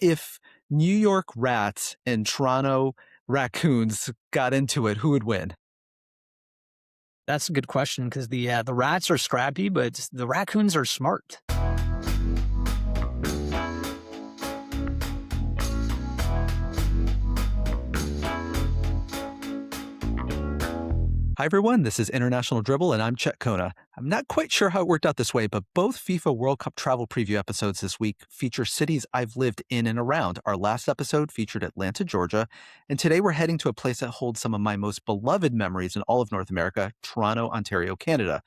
If New York Rats and Toronto Raccoons got into it, who would win? That's a good question because the rats are scrappy, but the raccoons are smart. Hi, everyone. This is International Dribble, and I'm Chet Kona. I'm not quite sure how it worked out this way, but both FIFA World Cup travel preview episodes this week feature cities I've lived in and around. Our last episode featured Atlanta, Georgia, and today we're heading to a place that holds some of my most beloved memories in all of North America, Toronto, Ontario, Canada.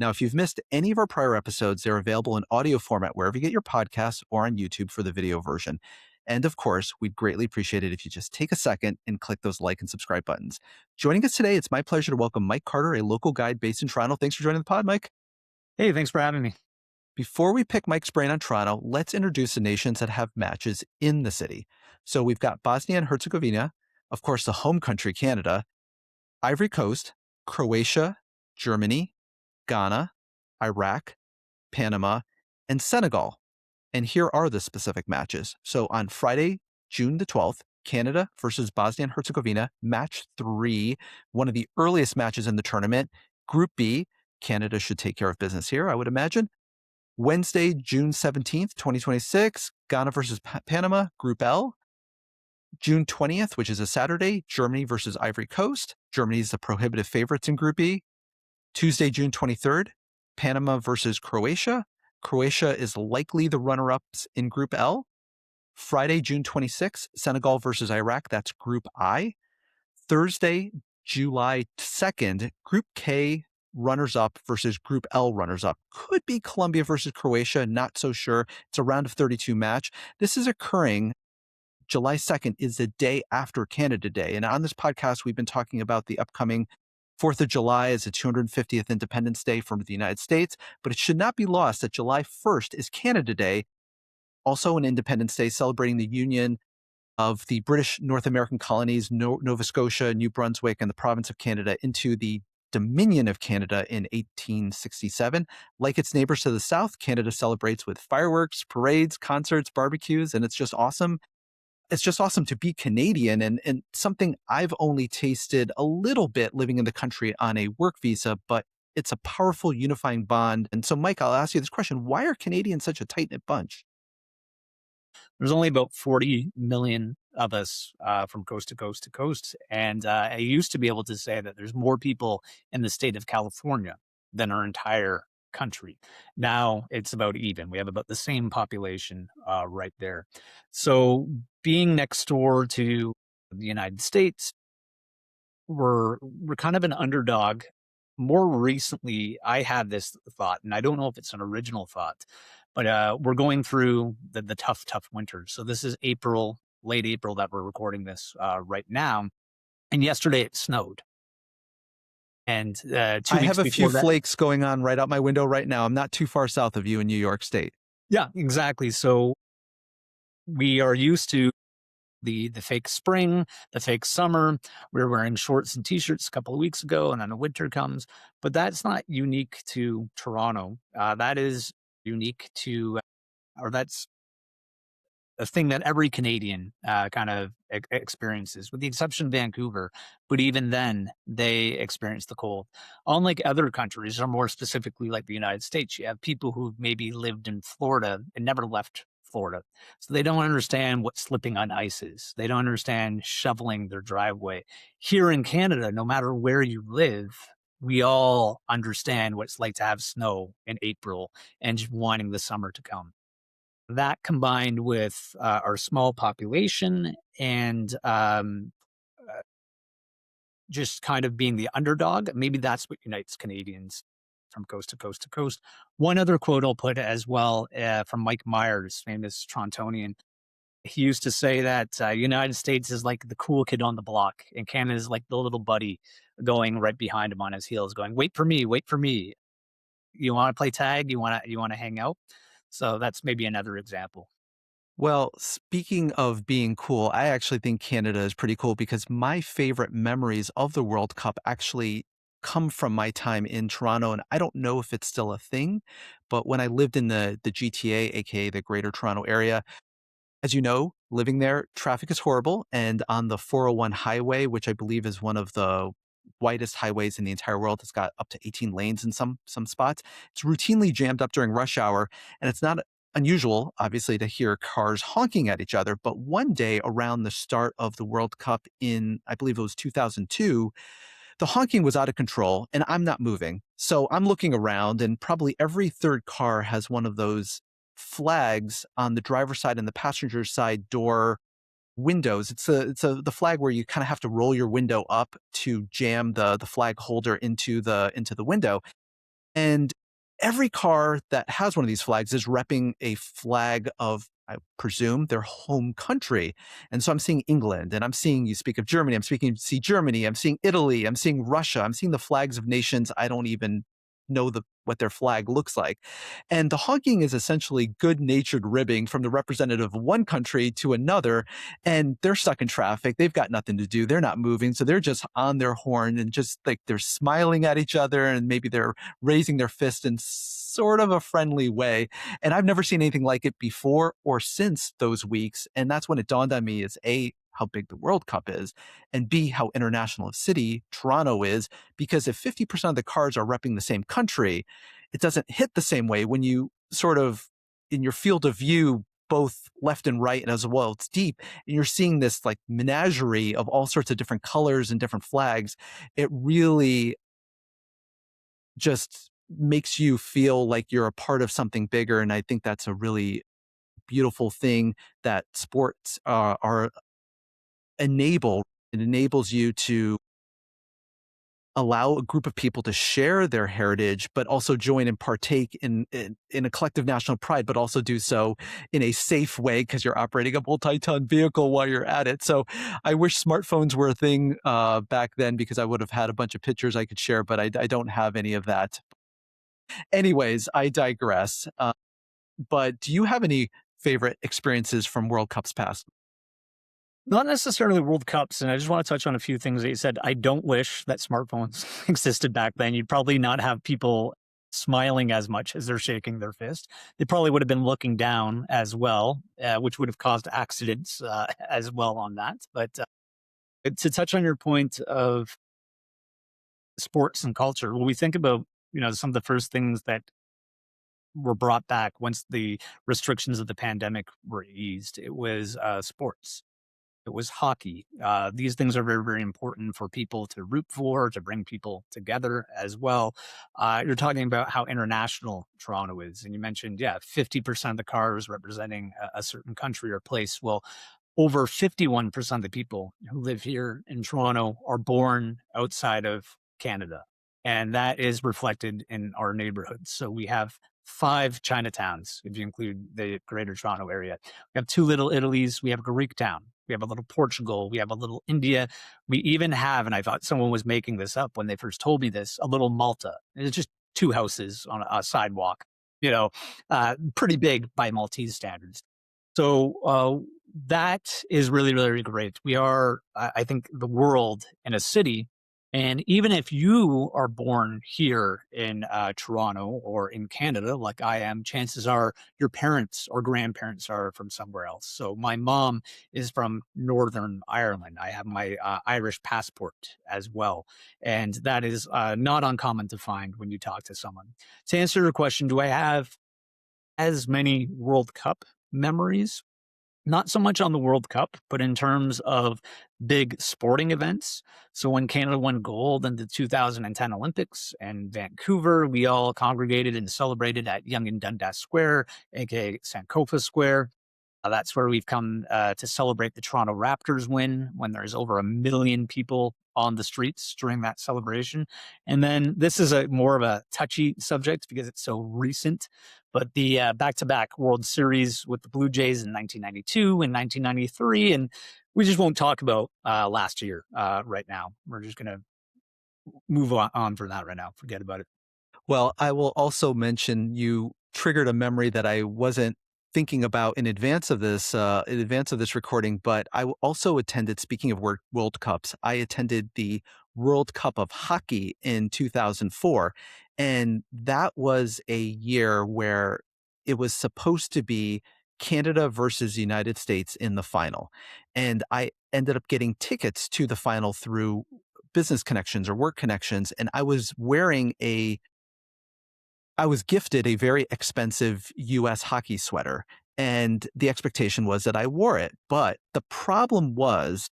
Now, if you've missed any of our prior episodes, they're available in audio format wherever you get your podcasts or on YouTube for the video version. And of course, we'd greatly appreciate it if you just take a second and click those like and subscribe buttons. Joining us today, it's my pleasure to welcome Mike Carter, a local guide based in Toronto. Thanks for joining the pod, Mike. Hey, thanks for having me. Before we pick Mike's brain on Toronto, let's introduce the nations that have matches in the city. So we've got Bosnia and Herzegovina, of course, the home country, Canada, Ivory Coast, Croatia, Germany, Ghana, Iraq, Panama, and Senegal. And here are the specific matches. So on Friday, June the 12th, Canada versus Bosnia and Herzegovina, match 3, one of the earliest matches in the tournament. Group B, Canada should take care of business here, I would imagine. Wednesday, June 17th, 2026, Ghana versus Panama, Group L. June 20th, which is a Saturday, Germany versus Ivory Coast. Germany is the prohibitive favorites in Group E. Tuesday, June 23rd, Panama versus Croatia. Croatia is likely the runner-ups in Group L. Friday, June 26th, Senegal versus Iraq. That's Group I. Thursday, July 2nd, Group K runners-up versus Group L runners-up. Could be Colombia versus Croatia, not so sure. It's a round of 32 match. This is occurring July 2nd is the day after Canada Day. And on this podcast, we've been talking about the upcoming 4th of July as the 250th Independence Day from the United States. But it should not be lost that July 1st is Canada Day, also an Independence Day celebrating the union of the British North American colonies, Nova Scotia, New Brunswick, and the province of Canada into the Dominion of Canada in 1867. Like its neighbors to the south, Canada celebrates with fireworks, parades, concerts, barbecues, and it's just awesome. It's just awesome to be Canadian and something I've only tasted a little bit living in the country on a work visa, but it's a powerful unifying bond. And so, Mike, I'll ask you this question. Why are Canadians such a tight-knit bunch? There's only about 40 million of us from coast to coast to coast. And I used to be able to say that there's more people in the state of California than our entire country. Now it's about even. We have about the same population right there. So being next door to the United States, we're kind of an underdog. More recently, I had this thought, and I don't know if it's an original thought, but we're going through the tough winter. So this is April, late April that we're recording this right now. And yesterday it snowed. And 2 I weeks have a few before that, flakes going on right out my window right now. I'm not too far south of you in New York State. yeah, exactly. So we are used to the fake spring, the fake summer. We were wearing shorts and t-shirts a couple of weeks ago, and then the winter comes. But that's not unique to Toronto. That is unique to, or that's a thing that every Canadian kind of experiences, with the exception of Vancouver. But even then, they experience the cold. Unlike other countries, or more specifically like the United States, you have people who maybe lived in Florida and never left Florida. So they don't understand what slipping on ice is. They don't understand shoveling their driveway. Here in Canada, no matter where you live, we all understand what it's like to have snow in April and just wanting the summer to come. That combined with our small population and just kind of being the underdog, maybe that's what unites Canadians from coast to coast to coast. One other quote I'll put as well from Mike Myers, famous Torontonian. He used to say that United States is like the cool kid on the block, and Canada is like the little buddy going right behind him on his heels, going, "Wait for me, wait for me. You want to play tag? You want to hang out?" So that's maybe another example. Well, speaking of being cool, I actually think Canada is pretty cool because my favorite memories of the World Cup actually come from my time in Toronto. And I don't know if it's still a thing, but when I lived in the GTA, aka the Greater Toronto Area, As you know, living there, traffic is horrible. And on the 401 highway, which I believe is one of the widest highways in the entire world, it's got up to 18 lanes in some spots. It's routinely jammed up during rush hour. And it's not unusual, obviously, to hear cars honking at each other. But one day around the start of the World Cup in, I believe it was 2002, the honking was out of control and I'm not moving. So I'm looking around, and probably every third car has one of those flags on the driver's side and the passenger side door windows. It's the flag where you kind of have to roll your window up to jam the flag holder into the window. And every car that has one of these flags is repping a flag of, I presume, their home country. And so I'm seeing England, and I'm seeing, you speak of Germany, see Germany, I'm seeing Italy, I'm seeing Russia, I'm seeing the flags of nations I don't even know what their flag looks like. And the honking is essentially good-natured ribbing from the representative of one country to another, and they're stuck in traffic. They've got nothing to do. They're not moving, so they're just on their horn and just like they're smiling at each other, and maybe they're raising their fist in sort of a friendly way. And I've never seen anything like it before or since those weeks. And that's when it dawned on me is A, how big the World Cup is, and B, how international a city Toronto is. Because if 50% of the cars are repping the same country, it doesn't hit the same way when you sort of, in your field of view, both left and right, and as well, it's deep, and you're seeing this like menagerie of all sorts of different colors and different flags. It really just makes you feel like you're a part of something bigger. And I think that's a really beautiful thing that sports are enable. It enables you to allow a group of people to share their heritage, but also join and partake in a collective national pride, but also do so in a safe way because you're operating a multi-ton vehicle while you're at it. So I wish smartphones were a thing back then, because I would have had a bunch of pictures I could share, but I don't have any of that. Anyways, I digress. But do you have any favorite experiences from World Cups past? Not necessarily World Cups, and I just want to touch on a few things that you said. I don't wish that smartphones existed back then. You'd probably not have people smiling as much as they're shaking their fist. They probably would have been looking down as well, which would have caused accidents as well on that. But to touch on your point of sports and culture, when we think about, some of the first things that were brought back once the restrictions of the pandemic were eased, it was sports. It was hockey. These things are very, very important for people to root for, to bring people together as well. You're talking about how international Toronto is. And you mentioned, yeah, 50% of the cars representing a certain country or place. Well, over 51% of the people who live here in Toronto are born outside of Canada. And that is reflected in our neighborhoods. So we have 5 Chinatowns, if you include the greater Toronto area. We have 2 Little Italies. We have Greektown. We have a little Portugal. We have a little India. We even have, and I thought someone was making this up when they first told me this, a little Malta. It's just 2 houses on a sidewalk, pretty big by Maltese standards. So that is really, really great. We are, I think, the world in a city. And even if you are born here in Toronto or in Canada, like I am, chances are your parents or grandparents are from somewhere else. So my mom is from Northern Ireland. I have my Irish passport as well. And that is not uncommon to find when you talk to someone. To answer your question, do I have as many World Cup memories? Not so much on the World Cup, but in terms of big sporting events. So when Canada won gold in the 2010 Olympics in Vancouver, we all congregated and celebrated at Yonge and Dundas Square, aka Sankofa Square. That's where we've come to celebrate the Toronto Raptors win when there's over 1 million people on the streets during that celebration. And then this is a more of a touchy subject because it's so recent, but the back-to-back World Series with the Blue Jays in 1992 and 1993, and we just won't talk about last year right now. We're just going to move on from that right now. Forget about it. Well, I will also mention you triggered a memory that I wasn't thinking about in advance of this recording, but also attended, speaking of World Cups, I attended the World Cup of Hockey in 2004. And that was a year where it was supposed to be Canada versus the United States in the final. And I ended up getting tickets to the final through business connections or work connections. And I was gifted a very expensive US hockey sweater. And the expectation was that I wore it. But the problem was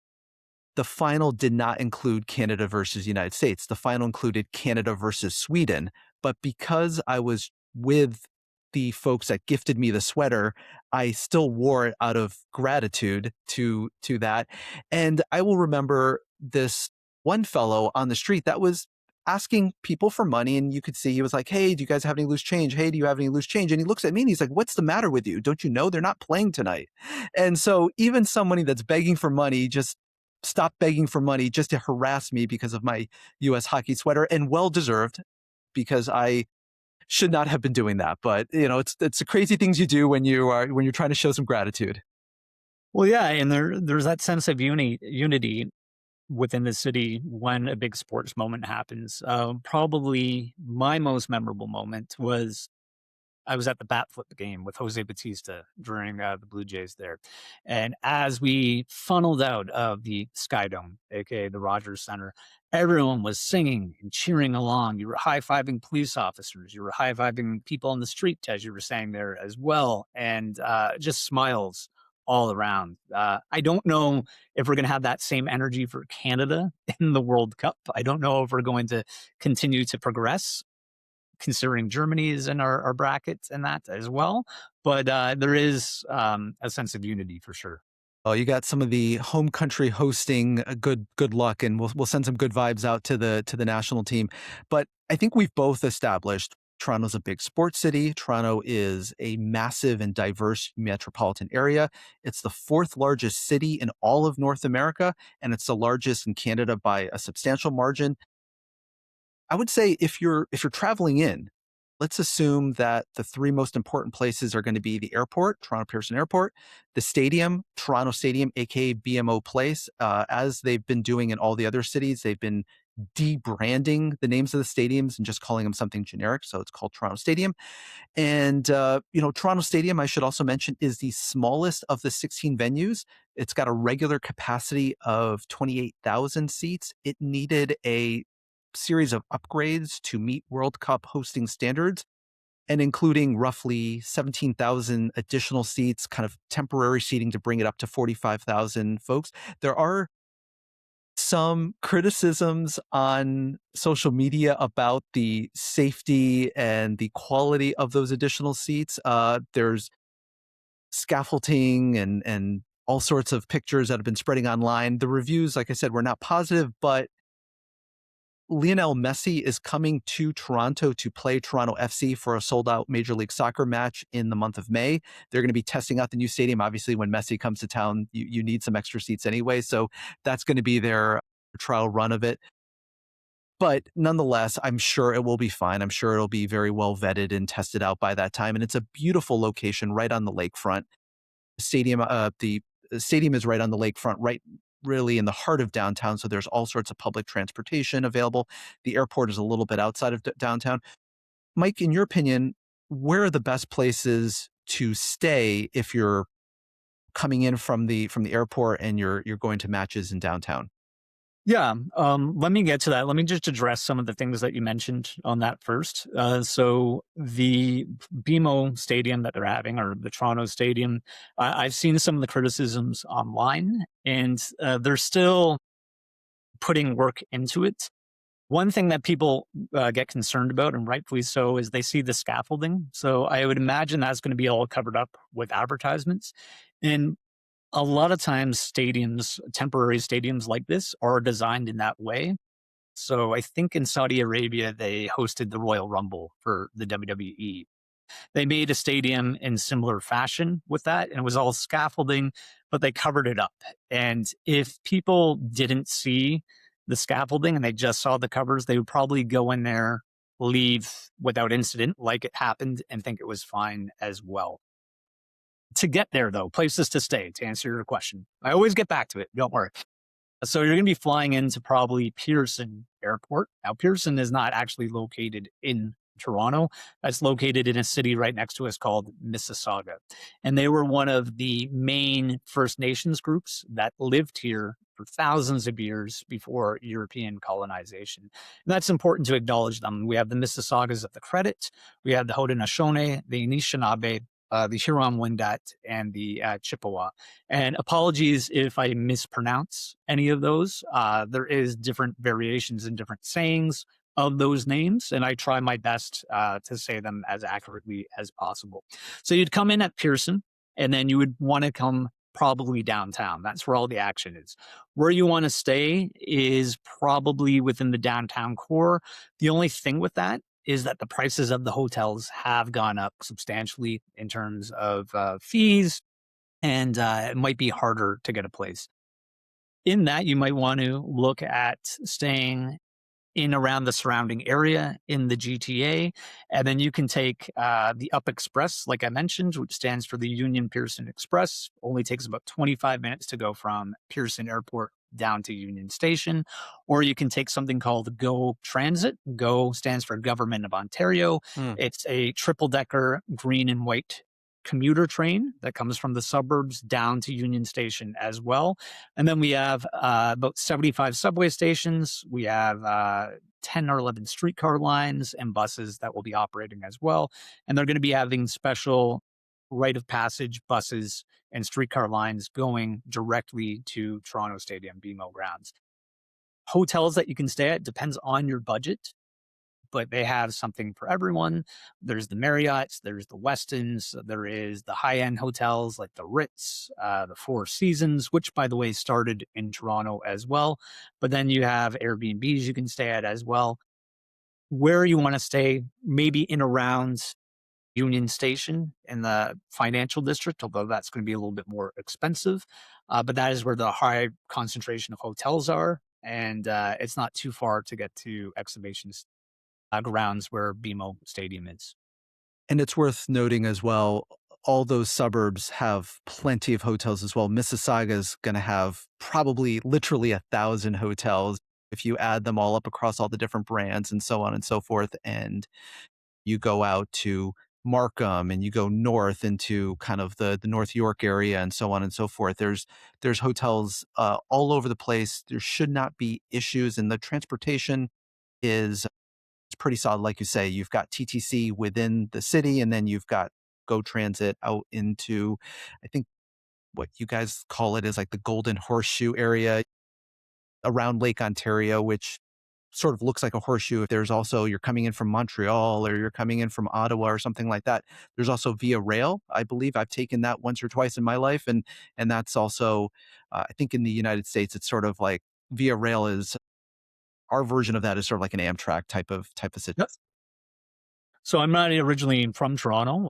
the final did not include Canada versus United States. The final included Canada versus Sweden. But because I was with the folks that gifted me the sweater, I still wore it out of gratitude to that. And I will remember this one fellow on the street that was asking people for money, and you could see he was like, "Hey, do you guys have any loose change? Hey, do you have any loose change?" And he looks at me and he's like, "What's the matter with you? Don't you know they're not playing tonight?" And so even somebody that's begging for money just stopped begging for money just to harass me because of my US hockey sweater, and well deserved, because I should not have been doing that. But it's the crazy things you do when you're trying to show some gratitude. Well, yeah, and there's that sense of unity within the city when a big sports moment happens. Probably my most memorable moment was I was at the bat flip game with Jose Batista during the Blue Jays there. And as we funneled out of the Sky Dome, aka the Rogers Center, everyone was singing and cheering along. You were high fiving police officers, you were high fiving people on the street as you were saying there as well. And just smiles all around. I don't know if we're going to have that same energy for Canada in the World Cup. I don't know if we're going to continue to progress considering Germany is in our brackets and that as well. But there is a sense of unity for sure. Oh, you got some of the home country hosting. Good luck, and we'll send some good vibes out to the national team. But I think we've both established Toronto's a big sports city. Toronto is a massive and diverse metropolitan area. It's the fourth largest city in all of North America, and it's the largest in Canada by a substantial margin. I would say if you're traveling in, let's assume that the three most important places are going to be the airport, Toronto Pearson Airport, the stadium, Toronto Stadium, aka BMO Place. As they've been doing in all the other cities, they've been debranding the names of the stadiums and just calling them something generic. So it's called Toronto Stadium. And, Toronto Stadium, I should also mention, is the smallest of the 16 venues. It's got a regular capacity of 28,000 seats. It needed a series of upgrades to meet World Cup hosting standards, and including roughly 17,000 additional seats, kind of temporary seating to bring it up to 45,000 folks. There are some criticisms on social media about the safety and the quality of those additional seats. There's scaffolding and all sorts of pictures that have been spreading online. The reviews, like I said, were not positive, but Lionel Messi is coming to Toronto to play Toronto FC for a sold out Major League Soccer match in the month of May. They're going to be testing out the new stadium. Obviously, when Messi comes to town, you need some extra seats anyway. So that's going to be their trial run of it. But nonetheless, I'm sure it will be fine. I'm sure it'll be very well vetted and tested out by that time. And it's a beautiful location right on the lakefront. The stadium is right on the lakefront, right really in the heart of downtown. So there's all sorts of public transportation available. The airport is a little bit outside of downtown. Mike, in your opinion, where are the best places to stay if you're coming in from the airport and you're going to matches in downtown? Yeah, let me get to that. Let me just address some of the things that you mentioned on that first. So the BMO Stadium that they're having, or the Toronto Stadium, I've seen some of the criticisms online, and they're still putting work into it. One thing that people get concerned about, and rightfully so, is they see the scaffolding. So I would imagine that's going to be all covered up with advertisements. And a lot of times stadiums, temporary stadiums like this, are designed in that way. So I think in Saudi Arabia, they hosted the Royal Rumble for the WWE. They made a stadium in similar fashion with that, and it was all scaffolding, but they covered it up. And if people didn't see the scaffolding and they just saw the covers, they would probably go in there, leave without incident, like it happened, and think it was fine as well. To get there, though, places to stay, to answer your question. I always get back to it. Don't worry. So you're going to be flying into probably Pearson Airport. Now, Pearson is not actually located in Toronto, that's located in a city right next to us called Mississauga. And they were one of the main First Nations groups that lived here for thousands of years before European colonization. And that's important to acknowledge them. We have the Mississaugas of the Credit, we have the Haudenosaunee, the Anishinaabe, the Huron-Wendat, and the Chippewa. And apologies if I mispronounce any of those. There is different variations and different sayings of those names, and I try my best to say them as accurately as possible. So you'd come in at Pearson, and then you would want to come probably downtown. That's where all the action is. Where you want to stay is probably within the downtown core. The only thing with that is that the prices of the hotels have gone up substantially in terms of fees, and it might be harder to get a place. In that, you might want to look at staying in around the surrounding area in the GTA. And then you can take the Up Express, like I mentioned, which stands for the Union Pearson Express. Only takes about 25 minutes to go from Pearson Airport down to Union Station. Or you can take something called Go Transit. Go stands for Government of Ontario. Hmm. It's a triple decker green and white commuter train that comes from the suburbs down to Union Station as well. And then we have about 75 subway stations. We have 10 or 11 streetcar lines and buses that will be operating as well. And they're going to be having special rite of passage buses and streetcar lines going directly to Toronto Stadium, BMO grounds. Hotels that you can stay at depends on your budget, but they have something for everyone. There's the Marriotts, there's the Westins, there is the high-end hotels like the Ritz, the Four Seasons, which, by the way, started in Toronto as well. But then you have Airbnbs you can stay at as well. Where you want to stay, maybe in around Union Station in the financial district, although that's going to be a little bit more expensive. But that is where the high concentration of hotels are. And it's not too far to get to exhibition grounds where BMO Stadium is. And it's worth noting as well, all those suburbs have plenty of hotels as well. Mississauga is going to have probably literally 1,000 hotels if you add them all up across all the different brands and so on and so forth. And you go out to Markham and you go north into kind of the North York area and so on and so forth. There's hotels all over the place. There should not be issues, and the transportation is pretty solid. Like you say, you've got TTC within the city, and then you've got Go Transit out into, I think what you guys call it is like the Golden Horseshoe area around Lake Ontario, which sort of looks like a horseshoe. If there's also, you're coming in from Montreal or you're coming in from Ottawa or something like that. There's also Via Rail. I believe I've taken that once or twice in my life, and that's also, I think in the United States, it's sort of like Via Rail is our version of that is sort of like an Amtrak type of situation. Yep. So I'm not originally from Toronto,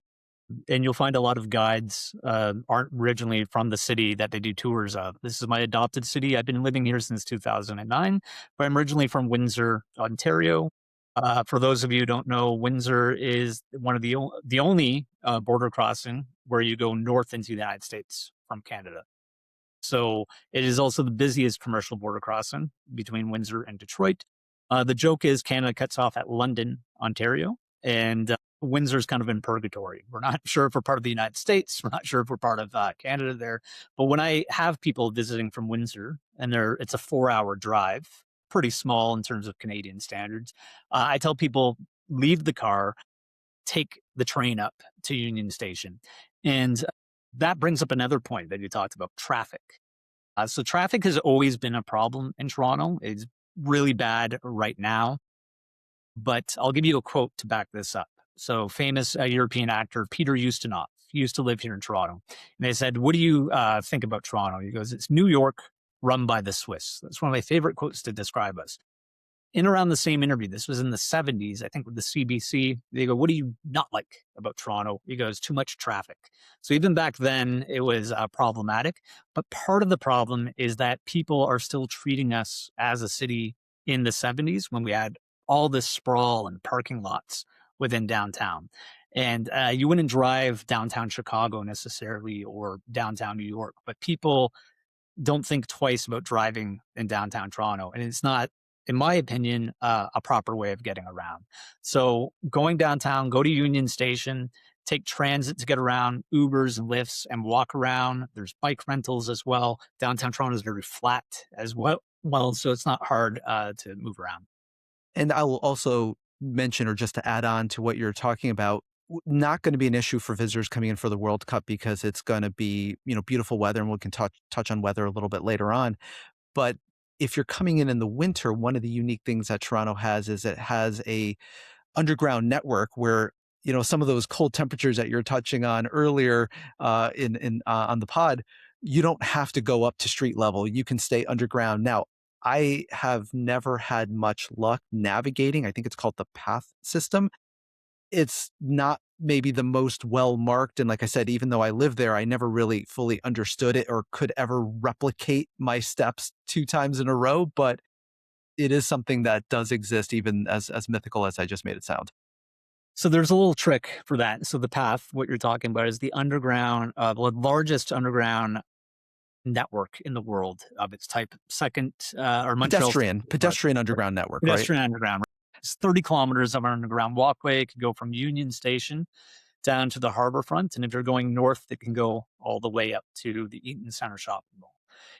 and you'll find a lot of guides aren't originally from the city that they do tours of. This is my adopted city. I've been living here since 2009, but I'm originally from Windsor, Ontario. For those of you who don't know, Windsor is one of the only border crossing where you go north into the United States from Canada. So it is also the busiest commercial border crossing between Windsor and Detroit. The joke is Canada cuts off at London, Ontario, and Windsor's kind of in purgatory. We're not sure if we're part of the United States. We're not sure if we're part of Canada there. But when I have people visiting from Windsor, and it's a 4-hour drive, pretty small in terms of Canadian standards, I tell people leave the car, take the train up to Union Station. And that brings up another point that you talked about, traffic. So traffic has always been a problem in Toronto. It's really bad right now, but I'll give you a quote to back this up. So famous European actor Peter Ustinov used to live here in Toronto. And they said, what do you think about Toronto? He goes, it's New York run by the Swiss. That's one of my favorite quotes to describe us. In around the same interview, this was in the 70s, I think, with the CBC. They go, what do you not like about Toronto? He goes, too much traffic. So even back then, it was problematic. But part of the problem is that people are still treating us as a city in the 70s when we had all this sprawl and parking lots within downtown. And you wouldn't drive downtown Chicago necessarily or downtown New York, but people don't think twice about driving in downtown Toronto. And in my opinion, a proper way of getting around. So going downtown, go to Union Station, take transit to get around, Ubers and Lyfts, and walk around. There's bike rentals as well. Downtown Toronto is very flat as well, so it's not hard to move around. And I will also mention, or just to add on to what you're talking about, not going to be an issue for visitors coming in for the World Cup because it's going to be, beautiful weather, and we can touch on weather a little bit later on. But if you're coming in the winter, one of the unique things that Toronto has is it has a underground network where some of those cold temperatures that you're touching on earlier in on the pod, you don't have to go up to street level. You can stay underground. Now, I have never had much luck navigating. I think it's called the path system. It's not maybe the most well marked, and like I said, even though I live there, I never really fully understood it or could ever replicate my steps 2 times in a row. But it is something that does exist, even as mythical as I just made it sound. So there's a little trick for that. So the path, what you're talking about, is the largest underground network in the world of its type. Second, or Montreal's Pedestrian underground network, right? pedestrian underground. It's 30 kilometers of underground walkway. It could go from Union Station down to the harbor front. And if you're going north, it can go all the way up to the Eaton Center shopping mall.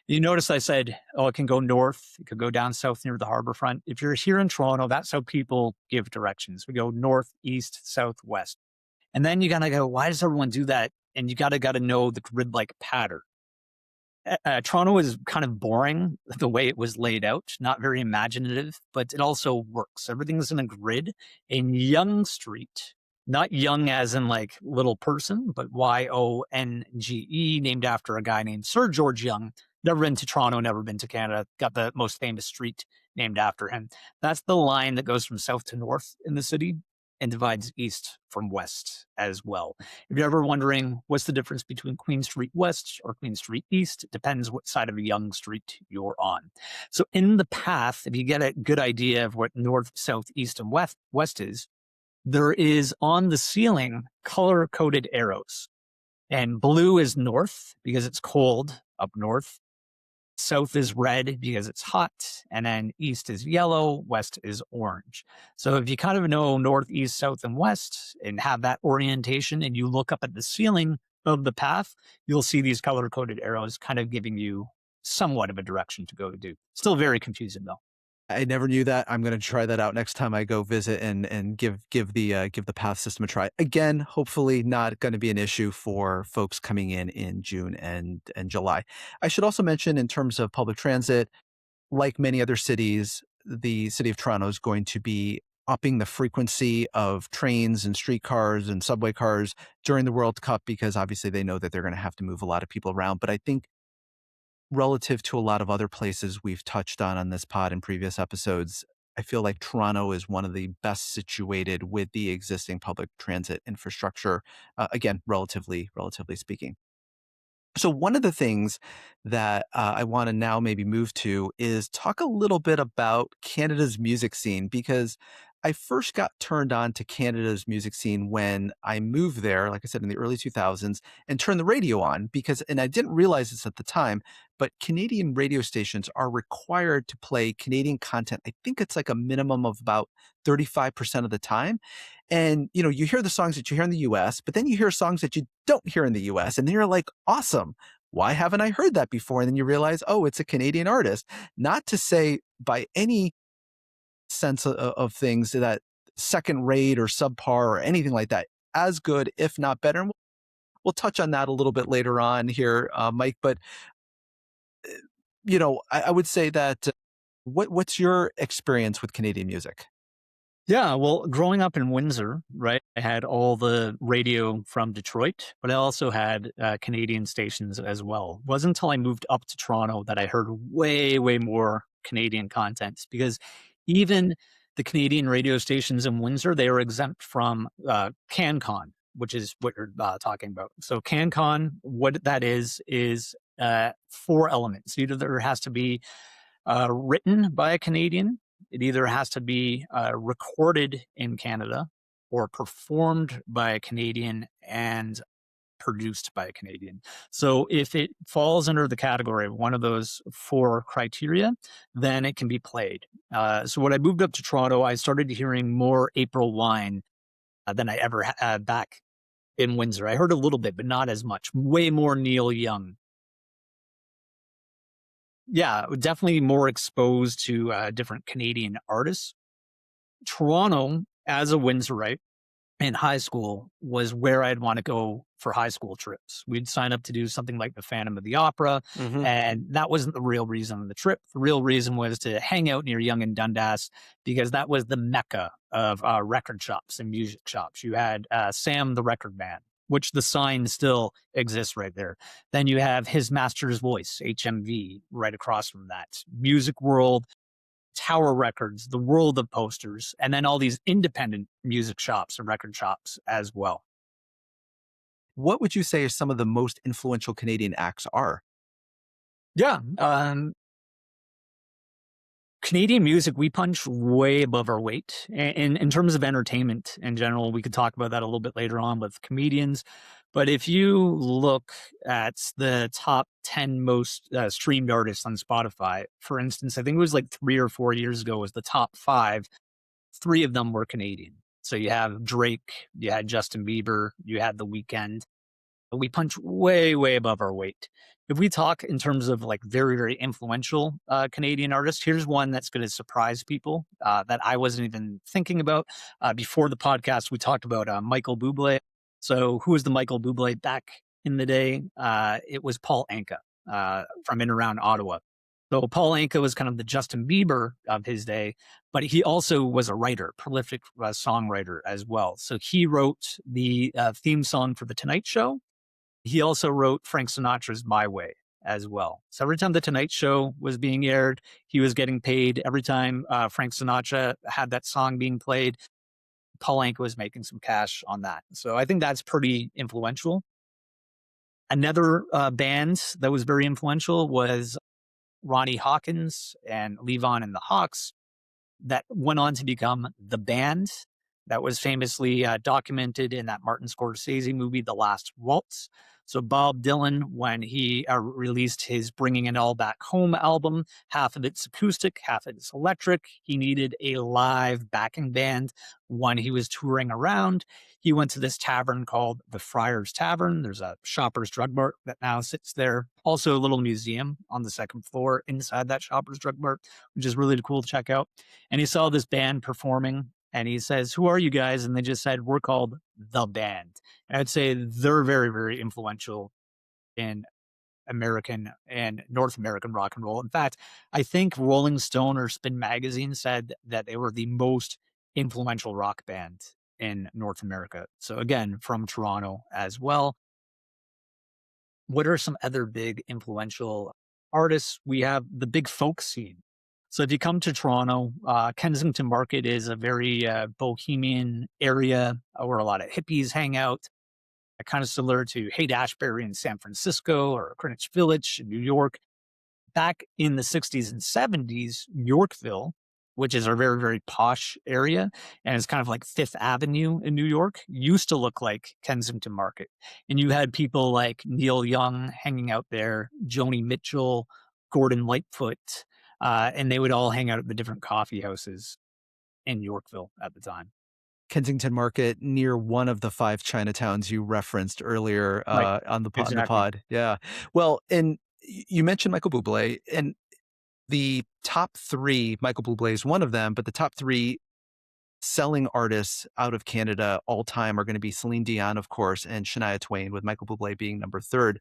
You notice I said, oh, it can go north. It could go down south near the harbor front. If you're here in Toronto, that's how people give directions. We go north, east, south, west. And then you got to go, why does everyone do that? And you got to know the grid-like pattern. Toronto is kind of boring the way it was laid out, not very imaginative, but it also works. Everything's in a grid. In Yonge Street, not young as in like little person, but Yonge, named after a guy named Sir George Young. Never been to Toronto, never been to Canada. Got the most famous street named after him. That's the line that goes from south to north in the city and divides east from west as well. If you're ever wondering what's the difference between Queen Street West or Queen Street East, it depends what side of Yonge Street you're on. So in the path, if you get a good idea of what north, south, east, and west is, there is on the ceiling color-coded arrows. And blue is north because it's cold up north. South is red because it's hot, and then east is yellow, west is orange. So if you kind of know north, east, south, and west and have that orientation and you look up at the ceiling of the path, you'll see these color-coded arrows kind of giving you somewhat of a direction to go to. Still very confusing though. I never knew that. I'm going to try that out next time I go visit and give the path system a try. Again, hopefully not going to be an issue for folks coming in June and July. I should also mention, in terms of public transit, like many other cities, the city of Toronto is going to be upping the frequency of trains and streetcars and subway cars during the World Cup, because obviously they know that they're going to have to move a lot of people around. But I think, relative to a lot of other places we've touched on this pod in previous episodes, I feel like Toronto is one of the best situated with the existing public transit infrastructure. Again, relatively speaking. So one of the things that I want to now maybe move to is talk a little bit about Canada's music scene, because I first got turned on to Canada's music scene when I moved there, like I said, in the early 2000s, and turned the radio on and I didn't realize this at the time, but Canadian radio stations are required to play Canadian content. I think it's like a minimum of about 35% of the time. And, you hear the songs that you hear in the US, but then you hear songs that you don't hear in the US. And then you're like, awesome. Why haven't I heard that before? And then you realize, oh, it's a Canadian artist. Not to say by any sense of things that second rate or subpar or anything like that, as good, if not better. And we'll touch on that a little bit later on here, Mike. But, I would say that what's your experience with Canadian music? Yeah, well, growing up in Windsor, right, I had all the radio from Detroit, but I also had Canadian stations as well. It wasn't until I moved up to Toronto that I heard way, way more Canadian content, because even the Canadian radio stations in Windsor, they are exempt from CanCon, which is what you're talking about. So CanCon, what that is 4 elements. Either there has to be written by a Canadian, it either has to be recorded in Canada or performed by a Canadian, and produced by a Canadian. So if it falls under the category of one of those four criteria, then it can be played. So when I moved up to Toronto, I started hearing more April Wine than I ever had back in Windsor. I heard a little bit, but not as much. Way more Neil Young. Yeah, definitely more exposed to different Canadian artists. Toronto, as a Windsorite, in high school was where I'd want to go for high school trips. We'd sign up to do something like the Phantom of the Opera, Hmm. and that wasn't the real reason of the trip. The real reason was to hang out near Yonge and Dundas because that was the mecca of record shops and music shops. You had Sam the Record Man, which the sign still exists right there. Then you have His Master's Voice, HMV, right across from that. Music World, Tower Records, the world of posters, and then all these independent music shops and record shops as well. What would you say some of the most influential Canadian acts are? Yeah. Canadian music, we punch way above our weight. In terms of entertainment in general, we could talk about that a little bit later on with comedians. But if you look at the top 10 most streamed artists on Spotify, for instance, I think it was like 3 or 4 years ago was the top five. Three of them were Canadian. So you have Drake, you had Justin Bieber, you had The Weeknd. We punch way, way above our weight. If we talk in terms of like very, very influential Canadian artists, here's one that's going to surprise people that I wasn't even thinking about. Before the podcast, we talked about Michael Bublé. So who was the Michael Bublé back in the day? It was Paul Anka from in around Ottawa. So Paul Anka was kind of the Justin Bieber of his day, but he also was a writer, prolific songwriter as well. So he wrote the theme song for The Tonight Show. He also wrote Frank Sinatra's My Way as well. So every time The Tonight Show was being aired, he was getting paid. Every time Frank Sinatra had that song being played, Paul Anka was making some cash on that. So I think that's pretty influential. Another band that was very influential was Ronnie Hawkins and Levon and the Hawks that went on to become the band that was famously documented in that Martin Scorsese movie, The Last Waltz. So Bob Dylan, when he released his Bringing It All Back Home album, half of it's acoustic, half of it's electric. He needed a live backing band when he was touring around. He went to this tavern called the Friars Tavern. There's a Shoppers Drug Mart that now sits there. Also a little museum on the second floor inside that Shoppers Drug Mart, which is really cool to check out. And he saw this band performing and he says, "Who are you guys?" And they just said, "We're called The Band." And I'd say they're very, very influential in American and North American rock and roll. In fact, I think Rolling Stone or Spin Magazine said that they were the most influential rock band in North America. So again, from Toronto as well. What are some other big influential artists? We have the big folk scene. So if you come to Toronto, Kensington Market is a very bohemian area where a lot of hippies hang out, kind of similar to Haight-Ashbury in San Francisco or Greenwich Village in New York. Back in the 60s and 70s, Yorkville, which is a very, very posh area, and it's kind of like Fifth Avenue in New York, used to look like Kensington Market. And you had people like Neil Young hanging out there, Joni Mitchell, Gordon Lightfoot, and they would all hang out at the different coffee houses in Yorkville at the time. Kensington Market near one of the five Chinatowns you referenced earlier Right. on the Exactly. pod. Yeah. Well, and you mentioned Michael Bublé, and the top three, Michael Bublé is one of them, but the top three selling artists out of Canada all time are going to be Celine Dion, of course, and Shania Twain, with Michael Bublé being number third.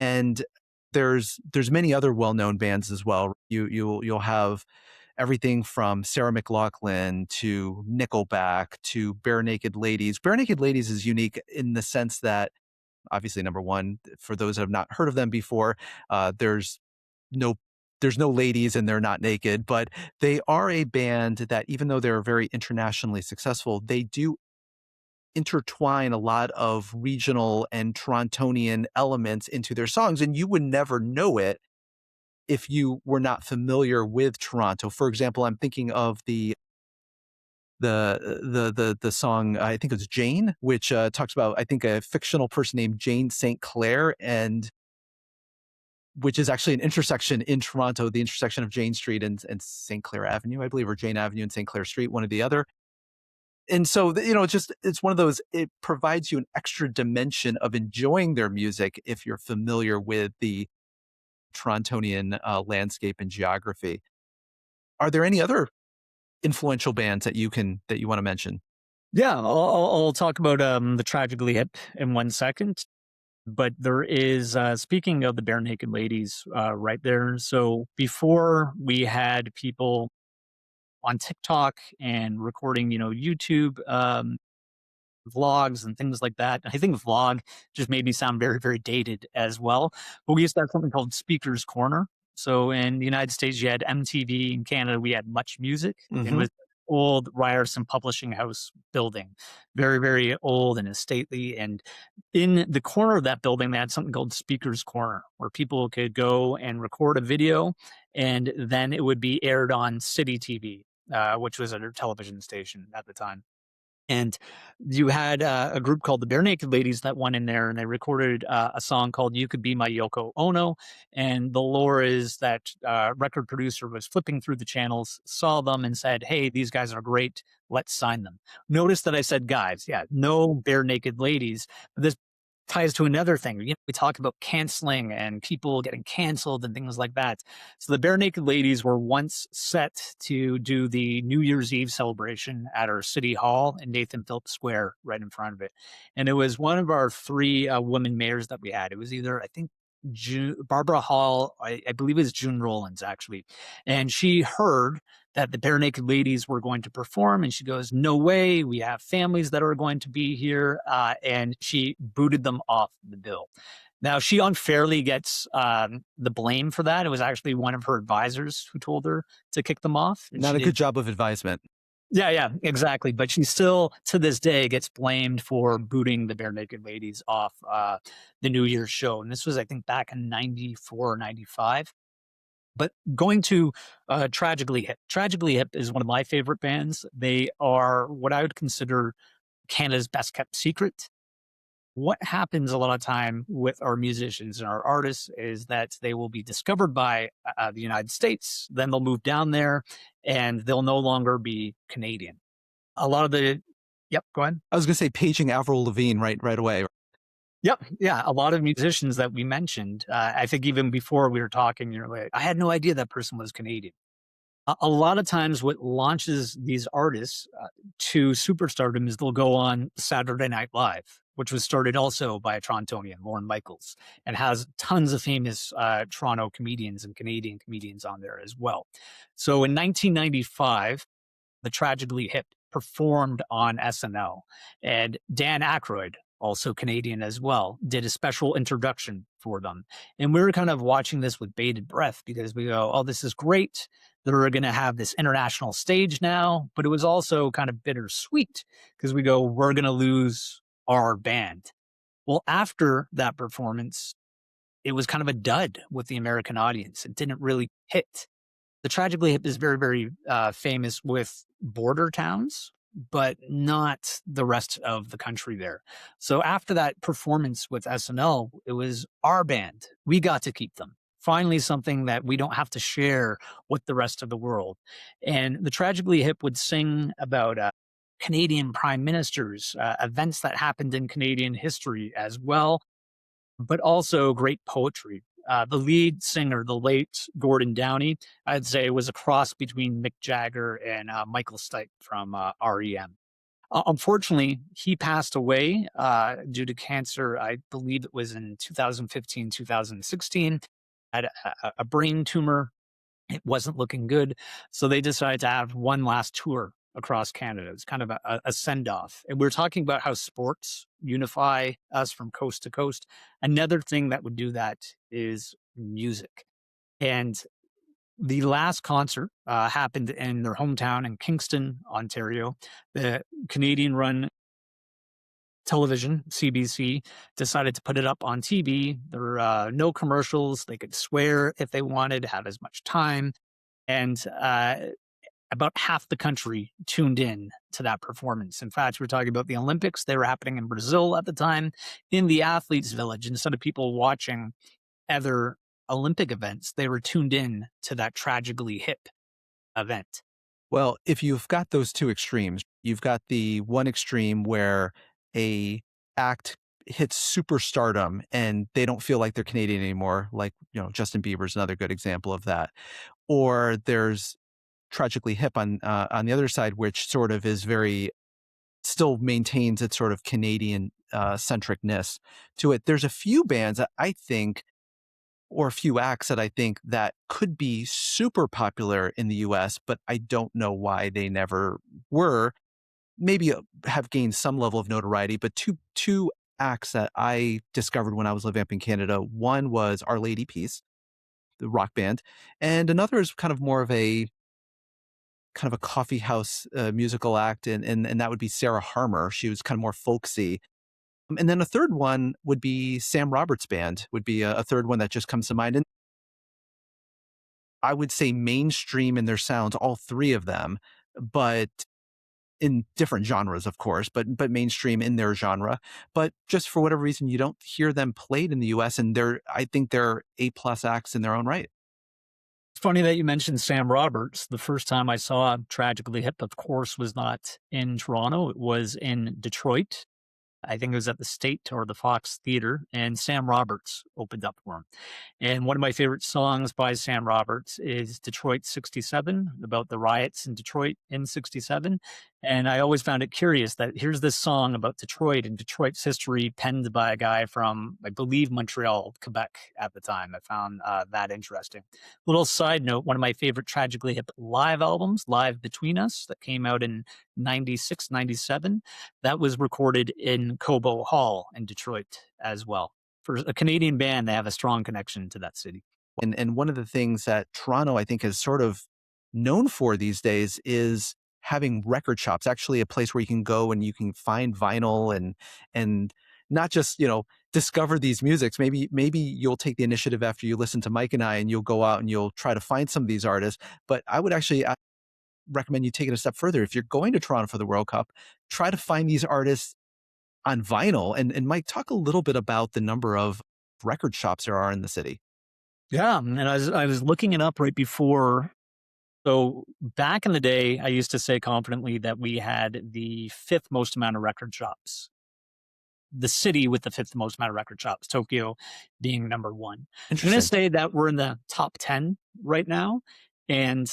And there's many other well-known bands as well. You'll have everything from Sarah McLachlan to Nickelback to Bare Naked Ladies. Bare Naked Ladies is unique in the sense that, obviously, number one, for those that have not heard of them before, there's no there's no ladies and they're not naked, but they are a band that, even though they're very internationally successful, they do intertwine a lot of regional and Torontonian elements into their songs, and you would never know it if you were not familiar with Toronto. For example, I'm thinking of the the song, I think it's Jane, which talks about, I think, a fictional person named Jane St. Clair, and which is actually an intersection in Toronto, the intersection of Jane Street and St. Clair Avenue, I believe, or Jane Avenue and St. Clair Street, one or the other. And so, it's one of those, it provides you an extra dimension of enjoying their music if you're familiar with the Torontonian landscape and geography. Are there any other influential bands that you want to mention? Yeah, I'll talk about the Tragically Hip in 1 second. But there is, speaking of the Bare Naked Ladies, right there. So before we had people on TikTok and recording, YouTube vlogs and things like that. I think vlog just made me sound very, very dated as well. But we used to have something called Speaker's Corner. So in the United States, you had MTV. In Canada, we had Much Music. It Hmm. was old Ryerson publishing house building, very, very old and stately. And in the corner of that building, they had something called Speaker's Corner, where people could go and record a video, and then it would be aired on City TV, which was a television station at the time. And you had a group called the Bare Naked Ladies that went in there and they recorded a song called You Could Be My Yoko Ono. And the lore is that record producer was flipping through the channels, saw them and said, "Hey, these guys are great. Let's sign them." Notice that I said guys. Yeah, no Bare Naked Ladies. But this ties to another thing. We talk about canceling and people getting canceled and things like that. So the Bare Naked Ladies were once set to do the New Year's Eve celebration at our city hall in Nathan Phillips Square, right in front of it. And it was one of our three women mayors that we had. It was either, I think, Barbara Hall, I believe it was June Rollins, actually. And she heard that the Bare Naked Ladies were going to perform, and she goes, "No way, we have families that are going to be here," and she booted them off the bill. Now, she unfairly gets the blame for that. It was actually one of her advisors who told her to kick them off, and Not she a good did. job of advisement. Yeah, yeah, exactly. But she still, to this day, gets blamed for booting the Bare Naked Ladies off the New Year's show. And this was, I think, back in 94 or 95. But going to Tragically Hip. Tragically Hip is one of my favorite bands. They are what I would consider Canada's best kept secret. What happens a lot of time with our musicians and our artists is that they will be discovered by the United States, then they'll move down there and they'll no longer be Canadian. A lot of the Yep, go ahead. I was going to say paging Avril Lavigne right away. Yep, yeah, a lot of musicians that we mentioned, I think even before we were talking, you're like, "I had no idea that person was Canadian." A lot of times what launches these artists to superstardom is they'll go on Saturday Night Live, which was started also by a Torontonian, Lorne Michaels, and has tons of famous Toronto comedians and Canadian comedians on there as well. So in 1995, the Tragically Hip performed on SNL. And Dan Aykroyd, also Canadian as well, did a special introduction for them. And we were kind of watching this with bated breath because we go, "Oh, this is great. They're going to have this international stage now." But it was also kind of bittersweet because we go, "We're going to lose our band." Well, after that performance, it was kind of a dud with the American audience. It didn't really hit. The Tragically Hip is very, very famous with border towns, but not the rest of the country there. So after that performance with SNL, it was our band. We got to keep them. Finally, something that we don't have to share with the rest of the world. And the Tragically Hip would sing about Canadian prime ministers, events that happened in Canadian history as well, but also great poetry. The lead singer, the late Gordon Downey, I'd say was a cross between Mick Jagger and Michael Stipe from REM. Unfortunately, he passed away due to cancer. I believe it was in 2015, 2016. Had a brain tumor. It wasn't looking good. So they decided to have one last tour across Canada. It's kind of a send off. And we're talking about how sports unify us from coast to coast. Another thing that would do that is music. And the last concert happened in their hometown in Kingston, Ontario. The Canadian run television, CBC, decided to put it up on TV. There were no commercials. They could swear if they wanted, have as much time. And about half the country tuned in to that performance. In fact, we're talking about the Olympics. They were happening in Brazil at the time, in the athletes' village. Instead of people watching other Olympic events, they were tuned in to that tragically hip event. Well, if you've got those two extremes, you've got the one extreme where a act hits superstardom and they don't feel like they're Canadian anymore, like, Justin Bieber's another good example of that. Or there's Tragically Hip on the other side, which sort of is very still maintains its sort of Canadian centricness to it. There's a few bands that I think, or a few acts that I think that could be super popular in the US, but I don't know why they never were. Maybe have gained some level of notoriety, but two acts that I discovered when I was living up in Canada. One was Our Lady Peace, the rock band, and another is kind of a coffee house musical act, and that would be Sarah Harmer. She was kind of more folksy. And then a third one would be Sam Roberts Band, would be a third one that just comes to mind. And I would say mainstream in their sounds, all three of them, but in different genres, of course, but mainstream in their genre. But just for whatever reason, you don't hear them played in the US, and I think they're A+ acts in their own right. It's funny that you mentioned Sam Roberts. The first time I saw Tragically Hip, of course, was not in Toronto. It was in Detroit. I think it was at the State or the Fox Theater, and Sam Roberts opened up for him. And one of my favorite songs by Sam Roberts is Detroit 67, about the riots in Detroit in 67. And I always found it curious that here's this song about Detroit and Detroit's history, penned by a guy from, I believe, Montreal, Quebec at the time. I found that interesting. Little side note, one of my favorite Tragically Hip live albums, Live Between Us, that came out in 96, 97, that was recorded in Cobo Hall in Detroit as well. For a Canadian band, they have a strong connection to that city. And one of the things that Toronto, I think, is sort of known for these days is having record shops, actually a place where you can go and you can find vinyl and not just, discover these musics. Maybe you'll take the initiative after you listen to Mike and I, and you'll go out and you'll try to find some of these artists. But I would actually recommend you take it a step further. If you're going to Toronto for the World Cup, try to find these artists on vinyl. And Mike, talk a little bit about the number of record shops there are in the city. Yeah, and I was looking it up right before. So back in the day, I used to say confidently that we had the fifth most amount of record shops. The city with the fifth most amount of record shops, Tokyo being number one. I'm going to Interesting. say that we're in the top 10 right now. And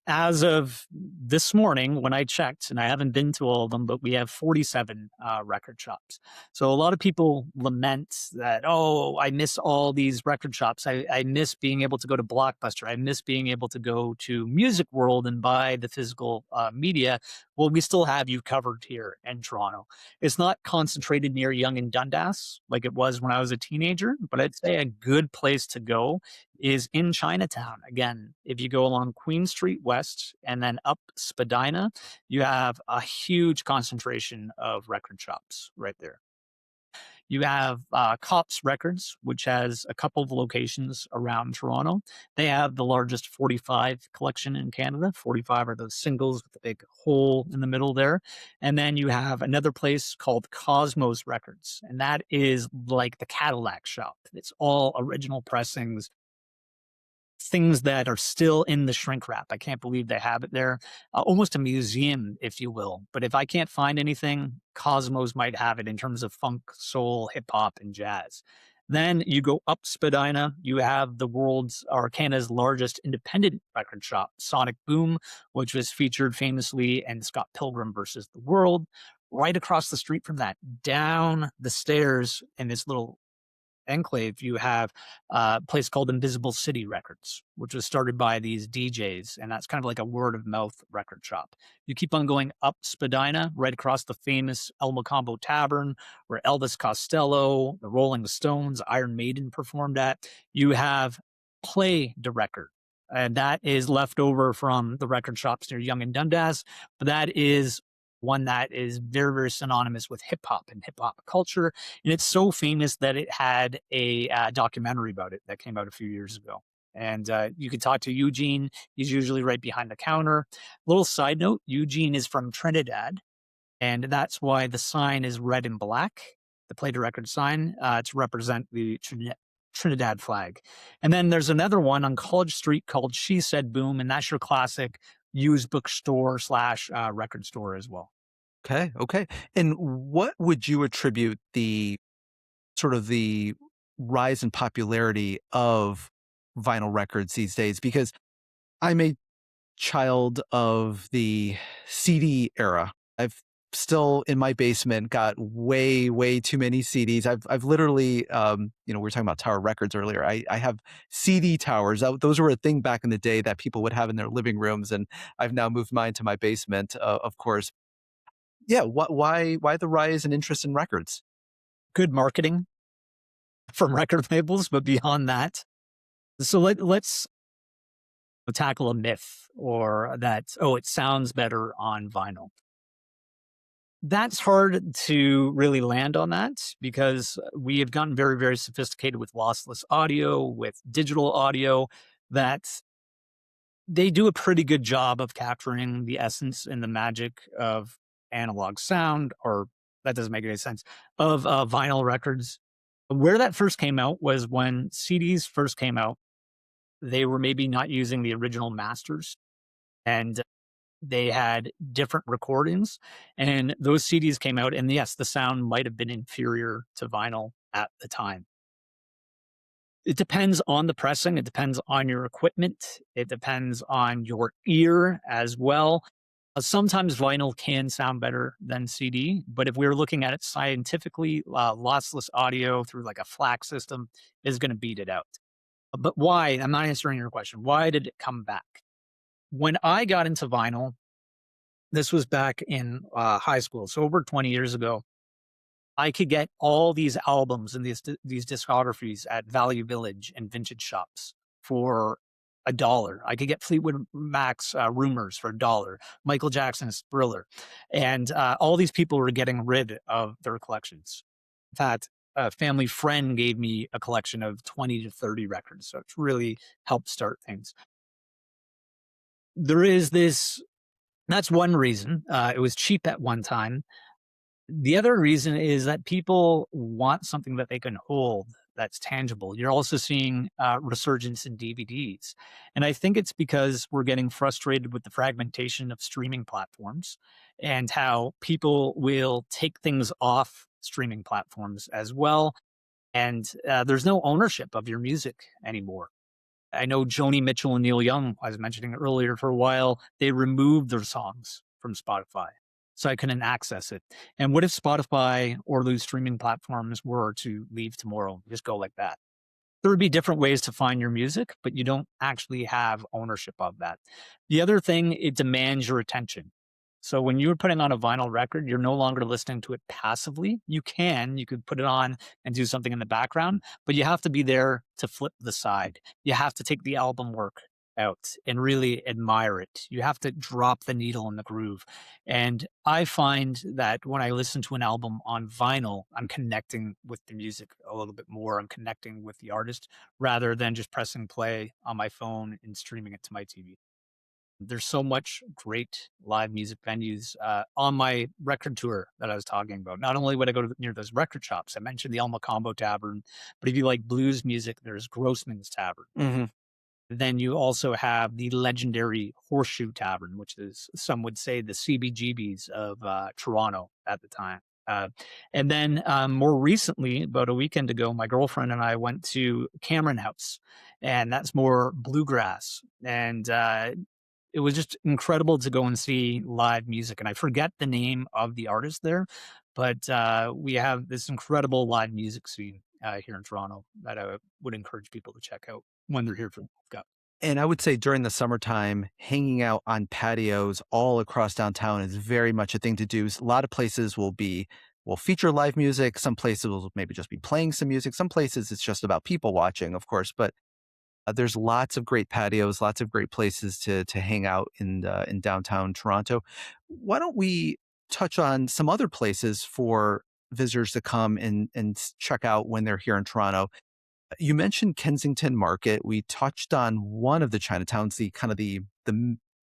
as of this morning, when I checked, and I haven't been to all of them, but we have 47 record shops. So a lot of people lament that, oh, I miss all these record shops. I miss being able to go to Blockbuster. I miss being able to go to Music World and buy the physical media. Well, we still have you covered here in Toronto. It's not concentrated near Yonge and Dundas like it was when I was a teenager, but I'd say a good place to go is in Chinatown. Again, if you go along Queen Street West and then up Spadina, you have a huge concentration of record shops right there. You have Cops Records, which has a couple of locations around Toronto. They have the largest 45 collection in Canada. 45 are those singles with the big hole in the middle there. And then you have another place called Cosmos Records, and that is like the Cadillac shop. It's all original pressings, things that are still in the shrink wrap. I can't believe they have it there. Almost a museum, if you will. But if I can't find anything, Cosmos might have it in terms of funk, soul, hip hop, and jazz. Then you go up Spadina, you have the world's or Canada's largest independent record shop, Sonic Boom, which was featured famously in Scott Pilgrim versus the World. Right across the street from that, down the stairs in this little enclave, you have a place called Invisible City Records, which was started by these DJs, and that's kind of like a word of mouth record shop. You keep on going up Spadina, right across the famous El Mocambo Tavern, where Elvis Costello, the Rolling Stones, Iron Maiden performed at. You have Play the Record, and that is left over from the record shops near Yonge and Dundas, but that is one that is very, very synonymous with hip hop and hip hop culture. And it's so famous that it had a documentary about it that came out a few years ago. And you could talk to Eugene. He's usually right behind the counter. Little side note, Eugene is from Trinidad, and that's why the sign is red and black, the play to record sign, to represent the Trinidad flag. And then there's another one on College Street called She Said Boom, and that's your classic used bookstore slash record store as well. Okay, okay. And what would you attribute the sort of the rise in popularity of vinyl records these days? Because I'm a child of the CD era. I've still in my basement got way, way too many CDs. I've literally, we were talking about tower records earlier. I have CD towers. Those were a thing back in the day that people would have in their living rooms, and I've now moved mine to my basement, of course. Yeah, why the rise in interest in records? Good marketing from record labels, but beyond that, so let's tackle a myth or that, oh, it sounds better on vinyl. That's hard to really land on that because we have gotten very, very sophisticated with lossless audio, with digital audio, that they do a pretty good job of capturing the essence and the magic of analog sound, or that doesn't make any sense, of vinyl records. Where that first came out was when CDs first came out. They were maybe not using the original masters, and they had different recordings, and those CDs came out, and yes, the sound might have been inferior to vinyl at the time. It depends on the pressing, it depends on your equipment, it depends on your ear as well. Sometimes vinyl can sound better than CD, but if we were looking at it scientifically, lossless audio through like a FLAC system is going to beat it out. But why? I'm not answering your question. Why did it come back? When I got into vinyl, this was back in high school, so over 20 years ago. I could get all these albums and these discographies at Value Village and vintage shops for $1. I could get Fleetwood Mac's Rumors for $1, Michael Jackson's Thriller, and all these people were getting rid of their collections. In fact, a family friend gave me a collection of 20 to 30 records, so it's really helped start things. There is this. That's one reason. It was cheap at one time. The other reason is that people want something that they can hold that's tangible. You're also seeing resurgence in DVDs. And I think it's because we're getting frustrated with the fragmentation of streaming platforms and how people will take things off streaming platforms as well. And there's no ownership of your music anymore. I know Joni Mitchell and Neil Young, I was mentioning earlier, for a while, they removed their songs from Spotify. So I couldn't access it. And what if Spotify or those streaming platforms were to leave tomorrow, just go like that? There would be different ways to find your music, but you don't actually have ownership of that. The other thing, it demands your attention. So when you're putting on a vinyl record, you're no longer listening to it passively. You could put it on and do something in the background, but you have to be there to flip the side. You have to take the album work out and really admire it. You have to drop the needle in the groove. And I find that when I listen to an album on vinyl, I'm connecting with the music a little bit more. I'm connecting with the artist rather than just pressing play on my phone and streaming it to my TV. There's so much great live music venues on my record tour that I was talking about. Not only would I go to near those record shops, I mentioned the Alma Combo Tavern, but if you like blues music, there's Grossman's Tavern. Hmm. Then you also have the legendary Horseshoe Tavern, which is, some would say, the CBGBs of Toronto at the time. And then more recently, about a weekend ago, my girlfriend and I went to Cameron House, and that's more bluegrass. And it was just incredible to go and see live music. And I forget the name of the artist there, but we have this incredible live music scene here in Toronto that I would encourage people to check out when they're here for Cup. And I would say during the summertime, hanging out on patios all across downtown is very much a thing to do. A lot of places will feature live music. Some places will maybe just be playing some music. Some places it's just about people watching, of course. But there's lots of great patios, lots of great places to hang out in downtown Toronto. Why don't we touch on some other places for visitors to come and check out when they're here in Toronto? You mentioned Kensington Market. We touched on one of the Chinatowns, the kind of the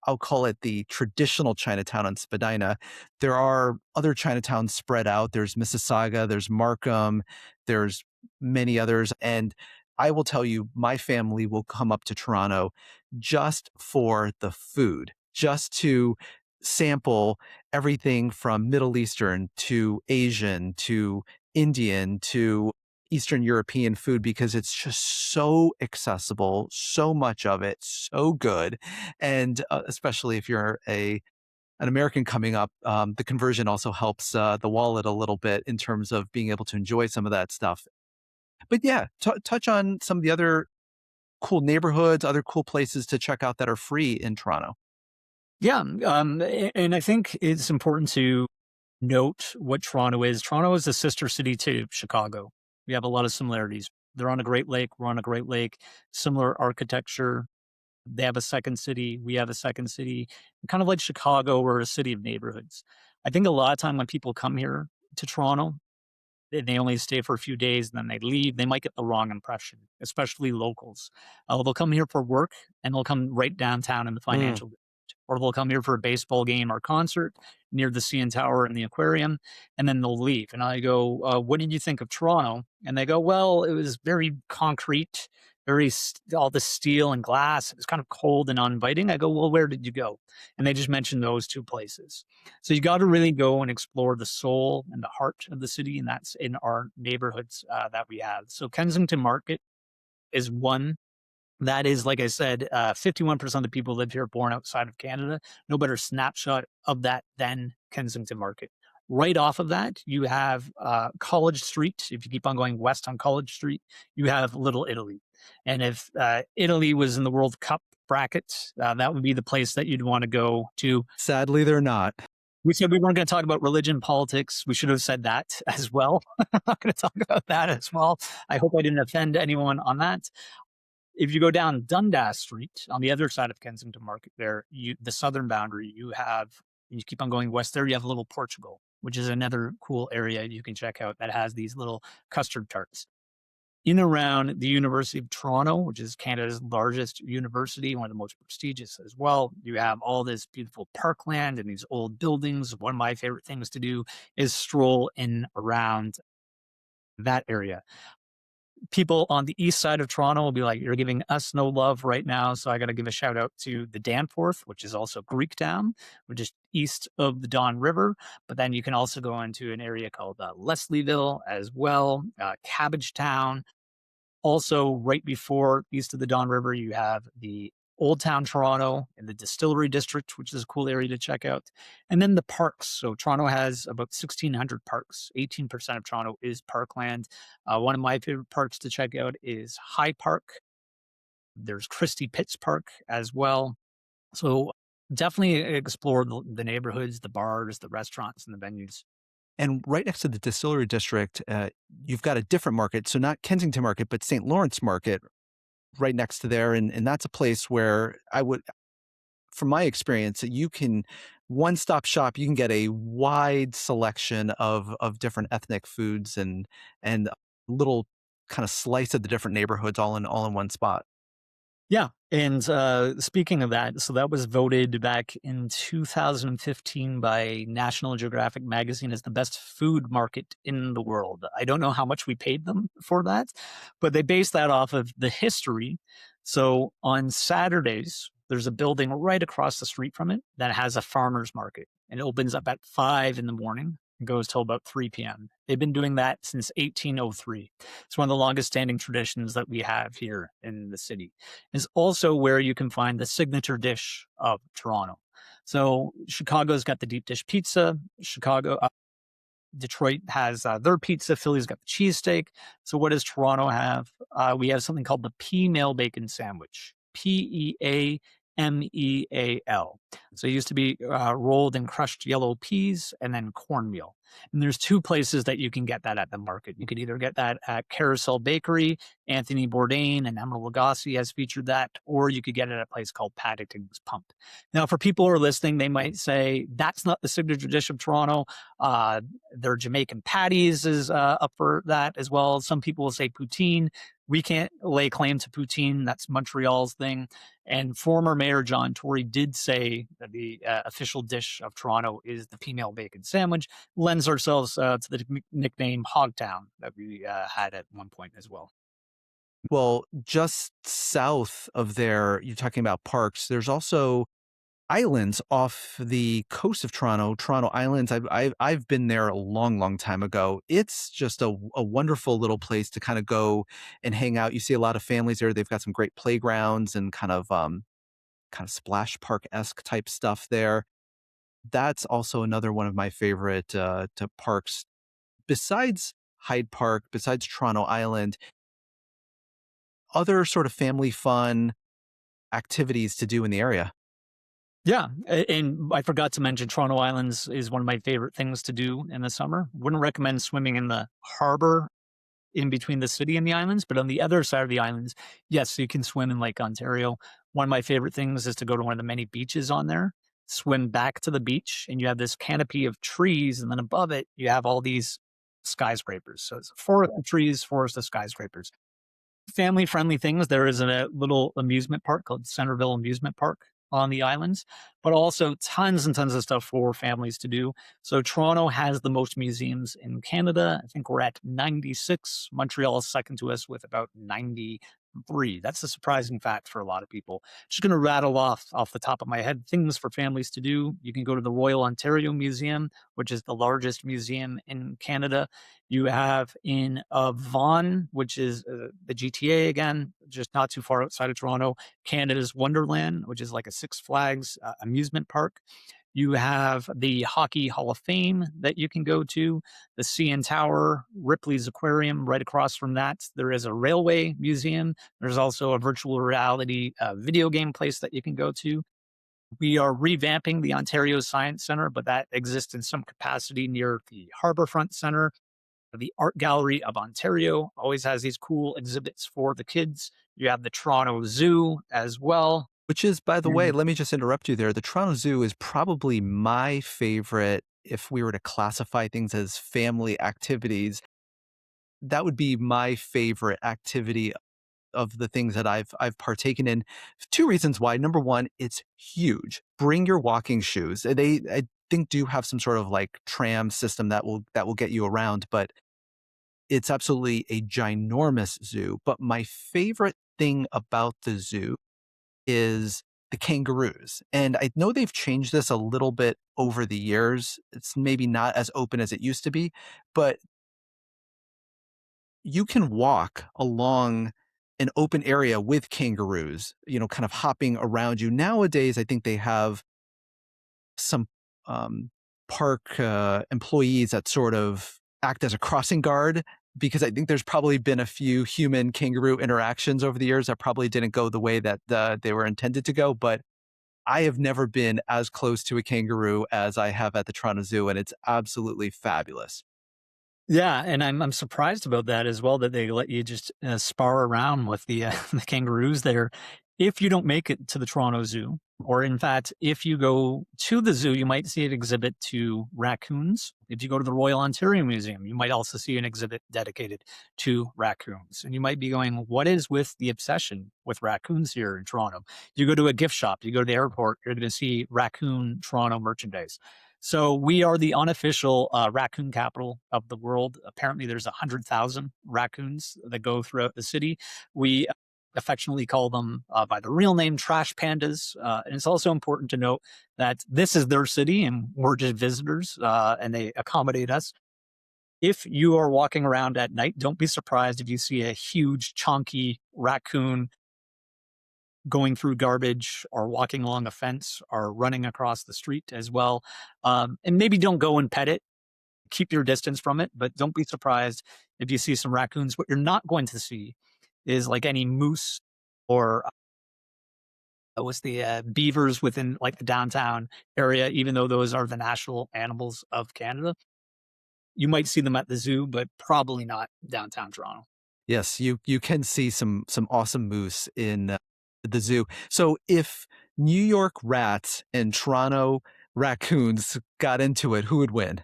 I'll call it the traditional Chinatown on Spadina. There are other Chinatowns spread out. There's Mississauga, there's Markham, there's many others. And I will tell you, my family will come up to Toronto just for the food, just to sample everything from Middle Eastern to Asian to Indian to Eastern European food because it's just so accessible, so much of it, so good, and especially if you're a an American coming up, the conversion also helps the wallet a little bit in terms of being able to enjoy some of that stuff. But yeah, touch on some of the other cool neighborhoods, other cool places to check out that are free in Toronto. Yeah, and I think it's important to note what Toronto is. Toronto is a sister city to Chicago. We have a lot of similarities. They're on a Great Lake. We're on a Great Lake. Similar architecture. They have a second city. We have a second city. Kind of like Chicago, we're a city of neighborhoods. I think a lot of time when people come here to Toronto, they only stay for a few days and then they leave, they might get the wrong impression, especially locals. They'll come here for work and they'll come right downtown in the Mm. financial district, or they'll come here for a baseball game or concert near the CN Tower and the aquarium, and then they'll leave. And I go, "What did you think of Toronto?" And they go, "Well, it was very concrete, all the steel and glass. It was kind of cold and uninviting." I go, "Well, where did you go?" And they just mentioned those two places. So you got to really go and explore the soul and the heart of the city, and that's in our neighborhoods that we have. So Kensington Market is one. That is, like I said, 51% of the people live here born outside of Canada. No better snapshot of that than Kensington Market. Right off of that, you have College Street. If you keep on going west on College Street, you have Little Italy. And if Italy was in the World Cup bracket, that would be the place that you'd want to go to. Sadly, they're not. We said we weren't going to talk about religion, politics. We should have said that as well. I'm not going to talk about that as well. I hope I didn't offend anyone on that. If you go down Dundas Street on the other side of Kensington Market, there, the southern boundary, you keep on going west there, you have Little Portugal, which is another cool area you can check out that has these little custard tarts. In around the University of Toronto, which is Canada's largest university, one of the most prestigious as well. You have all this beautiful parkland and these old buildings. One of my favorite things to do is stroll in around that area. People on the east side of Toronto will be like, "You're giving us no love right now." So I got to give a shout out to the Danforth, which is also Greektown, which is east of the Don River. But then you can also go into an area called Leslieville as well, Cabbagetown. Also, right before east of the Don River, you have the Old Town Toronto and the Distillery District, which is a cool area to check out. And then the parks. So Toronto has about 1,600 parks. 18% of Toronto is parkland. One of my favorite parks to check out is High Park. There's Christie Pitts Park as well. So definitely explore the neighborhoods, the bars, the restaurants, and the venues. And right next to the Distillery District, you've got a different market. So not Kensington Market, but St. Lawrence Market right next to there. And that's a place where I would, from my experience, you can one stop shop. You can get a wide selection of different ethnic foods and little kind of slice of the different neighborhoods all in one spot. Yeah, and, speaking of that, so that was voted back in 2015 by National Geographic magazine as the best food market in the world. I don't know how much we paid them for that, but they based that off of the history. So on Saturdays, there's a building right across the street from it that has a farmer's market, and it opens up at 5 in the morning and goes till about 3 p.m. They've been doing that since 1803. It's one of the longest standing traditions that we have here in the city. Is also where you can find the signature dish of Toronto. So Chicago's got the deep dish pizza. Detroit has their pizza. Philly's got the cheesesteak. So what does Toronto have? We have something called the P-Mail Bacon Sandwich. Peameal. So it used to be rolled in crushed yellow peas and then cornmeal. And there's two places that you can get that at the market. You could either get that at Carousel Bakery. Anthony Bourdain and Emma Lagasse has featured that, or you could get it at a place called Paddington's Pump. Now, for people who are listening, they might say that's not the signature dish of Toronto. Uh, their Jamaican patties is up for that as well. Some people will say poutine. We can't lay claim to poutine. That's Montreal's thing. And former Mayor John Tory did say that the official dish of Toronto is the female bacon sandwich. Lends ourselves to the nickname Hogtown that we had at one point as well. Well, just south of there, you're talking about parks. There's also islands off the coast of Toronto, Toronto Islands. I've been there a long, long time ago. It's just a wonderful little place to kind of go and hang out. You see a lot of families there. They've got some great playgrounds and kind of splash park esque type stuff there. That's also another one of my favorite to parks besides Hyde Park, besides Toronto Island. Other sort of family fun activities to do in the area. Yeah, and I forgot to mention Toronto Islands is one of my favorite things to do in the summer. Wouldn't recommend swimming in the harbor in between the city and the islands, but on the other side of the islands, yes, you can swim in Lake Ontario. One of my favorite things is to go to one of the many beaches on there, swim back to the beach, and you have this canopy of trees, and then above it, you have all these skyscrapers. So it's a forest of trees, forest of skyscrapers. Family friendly things. There is a little amusement park called Centerville Amusement Park on the islands, but also tons and tons of stuff for families to do. So Toronto has the most museums in Canada. I think we're at 96. Montreal is second to us with about 93. That's a surprising fact for a lot of people. Just going to rattle off the top of my head things for families to do. You can go to the Royal Ontario Museum, which is the largest museum in Canada. You have in Vaughan, which is the GTA again, just not too far outside of Toronto, Canada's Wonderland, which is like a Six Flags amusement park. You have the Hockey Hall of Fame that you can go to, the CN Tower, Ripley's Aquarium right across from that. There is a railway museum. There's also a virtual reality video game place that you can go to. We are revamping the Ontario Science Center, but that exists in some capacity near the Harbourfront Center. The Art Gallery of Ontario always has these cool exhibits for the kids. You have the Toronto Zoo as well. Which is, by the way, And let me just interrupt you there. The Toronto Zoo is probably my favorite if we were to classify things as family activities. That would be my favorite activity of the things that I've partaken in. Two reasons why. Number one, it's huge. Bring your walking shoes. They I think do have some sort of like tram system that will get you around, but it's absolutely a ginormous zoo. But my favorite thing about the zoo is the kangaroos. And I know they've changed this a little bit over the years. It's maybe not as open as it used to be, but you can walk along an open area with kangaroos, kind of hopping around you. Nowadays, I think they have some park employees that sort of act as a crossing guard because I think there's probably been a few human kangaroo interactions over the years that probably didn't go the way that they were intended to go. But I have never been as close to a kangaroo as I have at the Toronto Zoo, and it's absolutely fabulous. yeah, and I'm surprised about that as well, that they let you just spar around with the the kangaroos there. If you don't make it to the Toronto Zoo, or in fact, if you go to the zoo, you might see an exhibit to raccoons. If you go to the Royal Ontario Museum, you might also see an exhibit dedicated to raccoons. And you might be going, what is with the obsession with raccoons here in Toronto? You go to a gift shop, you go to the airport, you're going to see raccoon Toronto merchandise. So we are the unofficial raccoon capital of the world. Apparently, there's 100,000 raccoons that go throughout the city. We affectionately call them by the real name trash pandas. And it's also important to note that this is their city and we're just visitors and they accommodate us. If you are walking around at night, don't be surprised if you see a huge, chunky raccoon going through garbage or walking along a fence or running across the street as well. And maybe don't go and pet it. Keep your distance from it, but don't be surprised if you see some raccoons. What you're not going to see is like any moose or It was the beavers within like the downtown area, even though those are the national animals of Canada. You might see them at the zoo, but probably not downtown Toronto. Yes, you can see some awesome moose in the zoo. So if New York rats and Toronto raccoons got into it, who would win?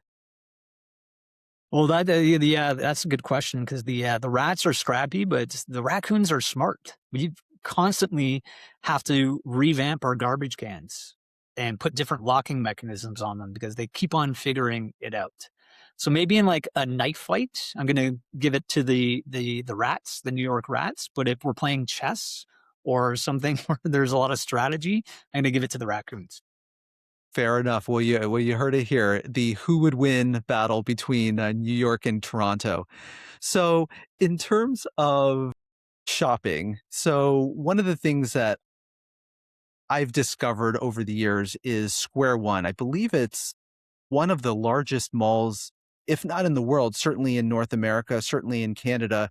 Well, yeah, that's a good question because the rats are scrappy, but the raccoons are smart. We constantly have to revamp our garbage cans and put different locking mechanisms on them because they keep on figuring it out. So maybe in like a knife fight, I'm going to give it to the rats, the New York rats. But if we're playing chess or something where there's a lot of strategy, I'm going to give it to the raccoons. Fair enough. Well, you heard it here. The who would win battle between New York and Toronto. So, in terms of shopping, so one of the things that I've discovered over the years is Square One. I believe it's one of the largest malls, if not in the world, certainly in North America, certainly in Canada.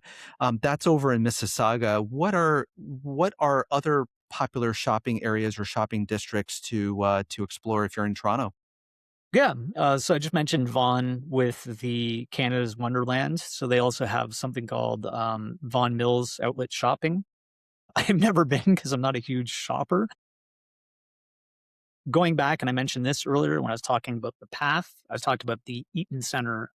That's over in Mississauga. What are other popular shopping areas or shopping districts to explore if you're in Toronto? Yeah. So I just mentioned Vaughan with the Canada's Wonderland. So they also have something called Vaughan Mills Outlet Shopping. I've never been because I'm not a huge shopper. Going back, and I mentioned this earlier when I was talking about the path, I was talking about the Eaton Center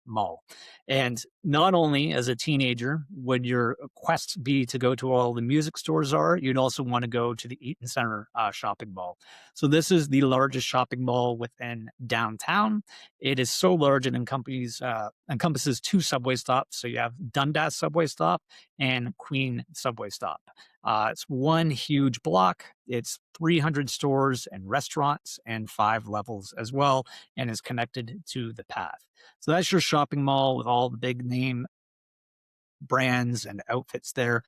Mall. And not only as a teenager would your quest be to go to all the music stores are, you'd also want to go to the Eaton Center shopping mall. So this is the largest shopping mall within downtown. It is so large it encompasses two subway stops. So you have Dundas subway stop and Queen subway stop. It's one huge block. It's 300 stores and restaurants and 5 levels as well, and is connected to the path. So that's your shopping mall with all the big name brands and outfits there.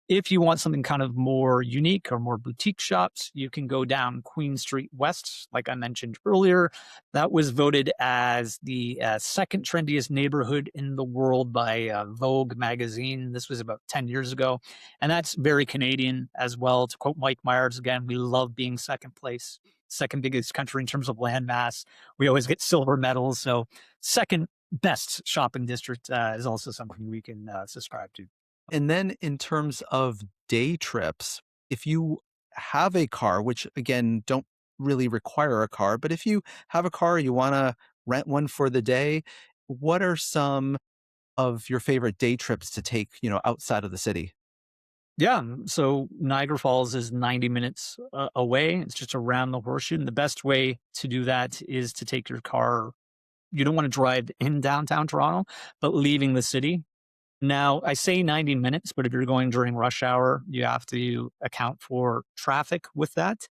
If you want something kind of more unique or more boutique shops, you can go down Queen Street West, like I mentioned earlier. That was voted as the second trendiest neighborhood in the world by Vogue magazine. This was about 10 years ago. And that's very Canadian as well. To quote Mike Myers again, we love being second place, second biggest country in terms of land mass. We always get silver medals. So, second best shopping district is also something we can subscribe to. And then in terms of day trips, if you have a car, which again don't really require a car, but if you have a car, you want to rent one for the day, what are some of your favorite day trips to take, outside of the city? Yeah. So Niagara Falls is 90 minutes away. It's just around the horseshoe. And the best way to do that is to take your car. You don't want to drive in downtown Toronto, but leaving the city. Now, I say 90 minutes, but if you're going during rush hour, you have to account for traffic with that.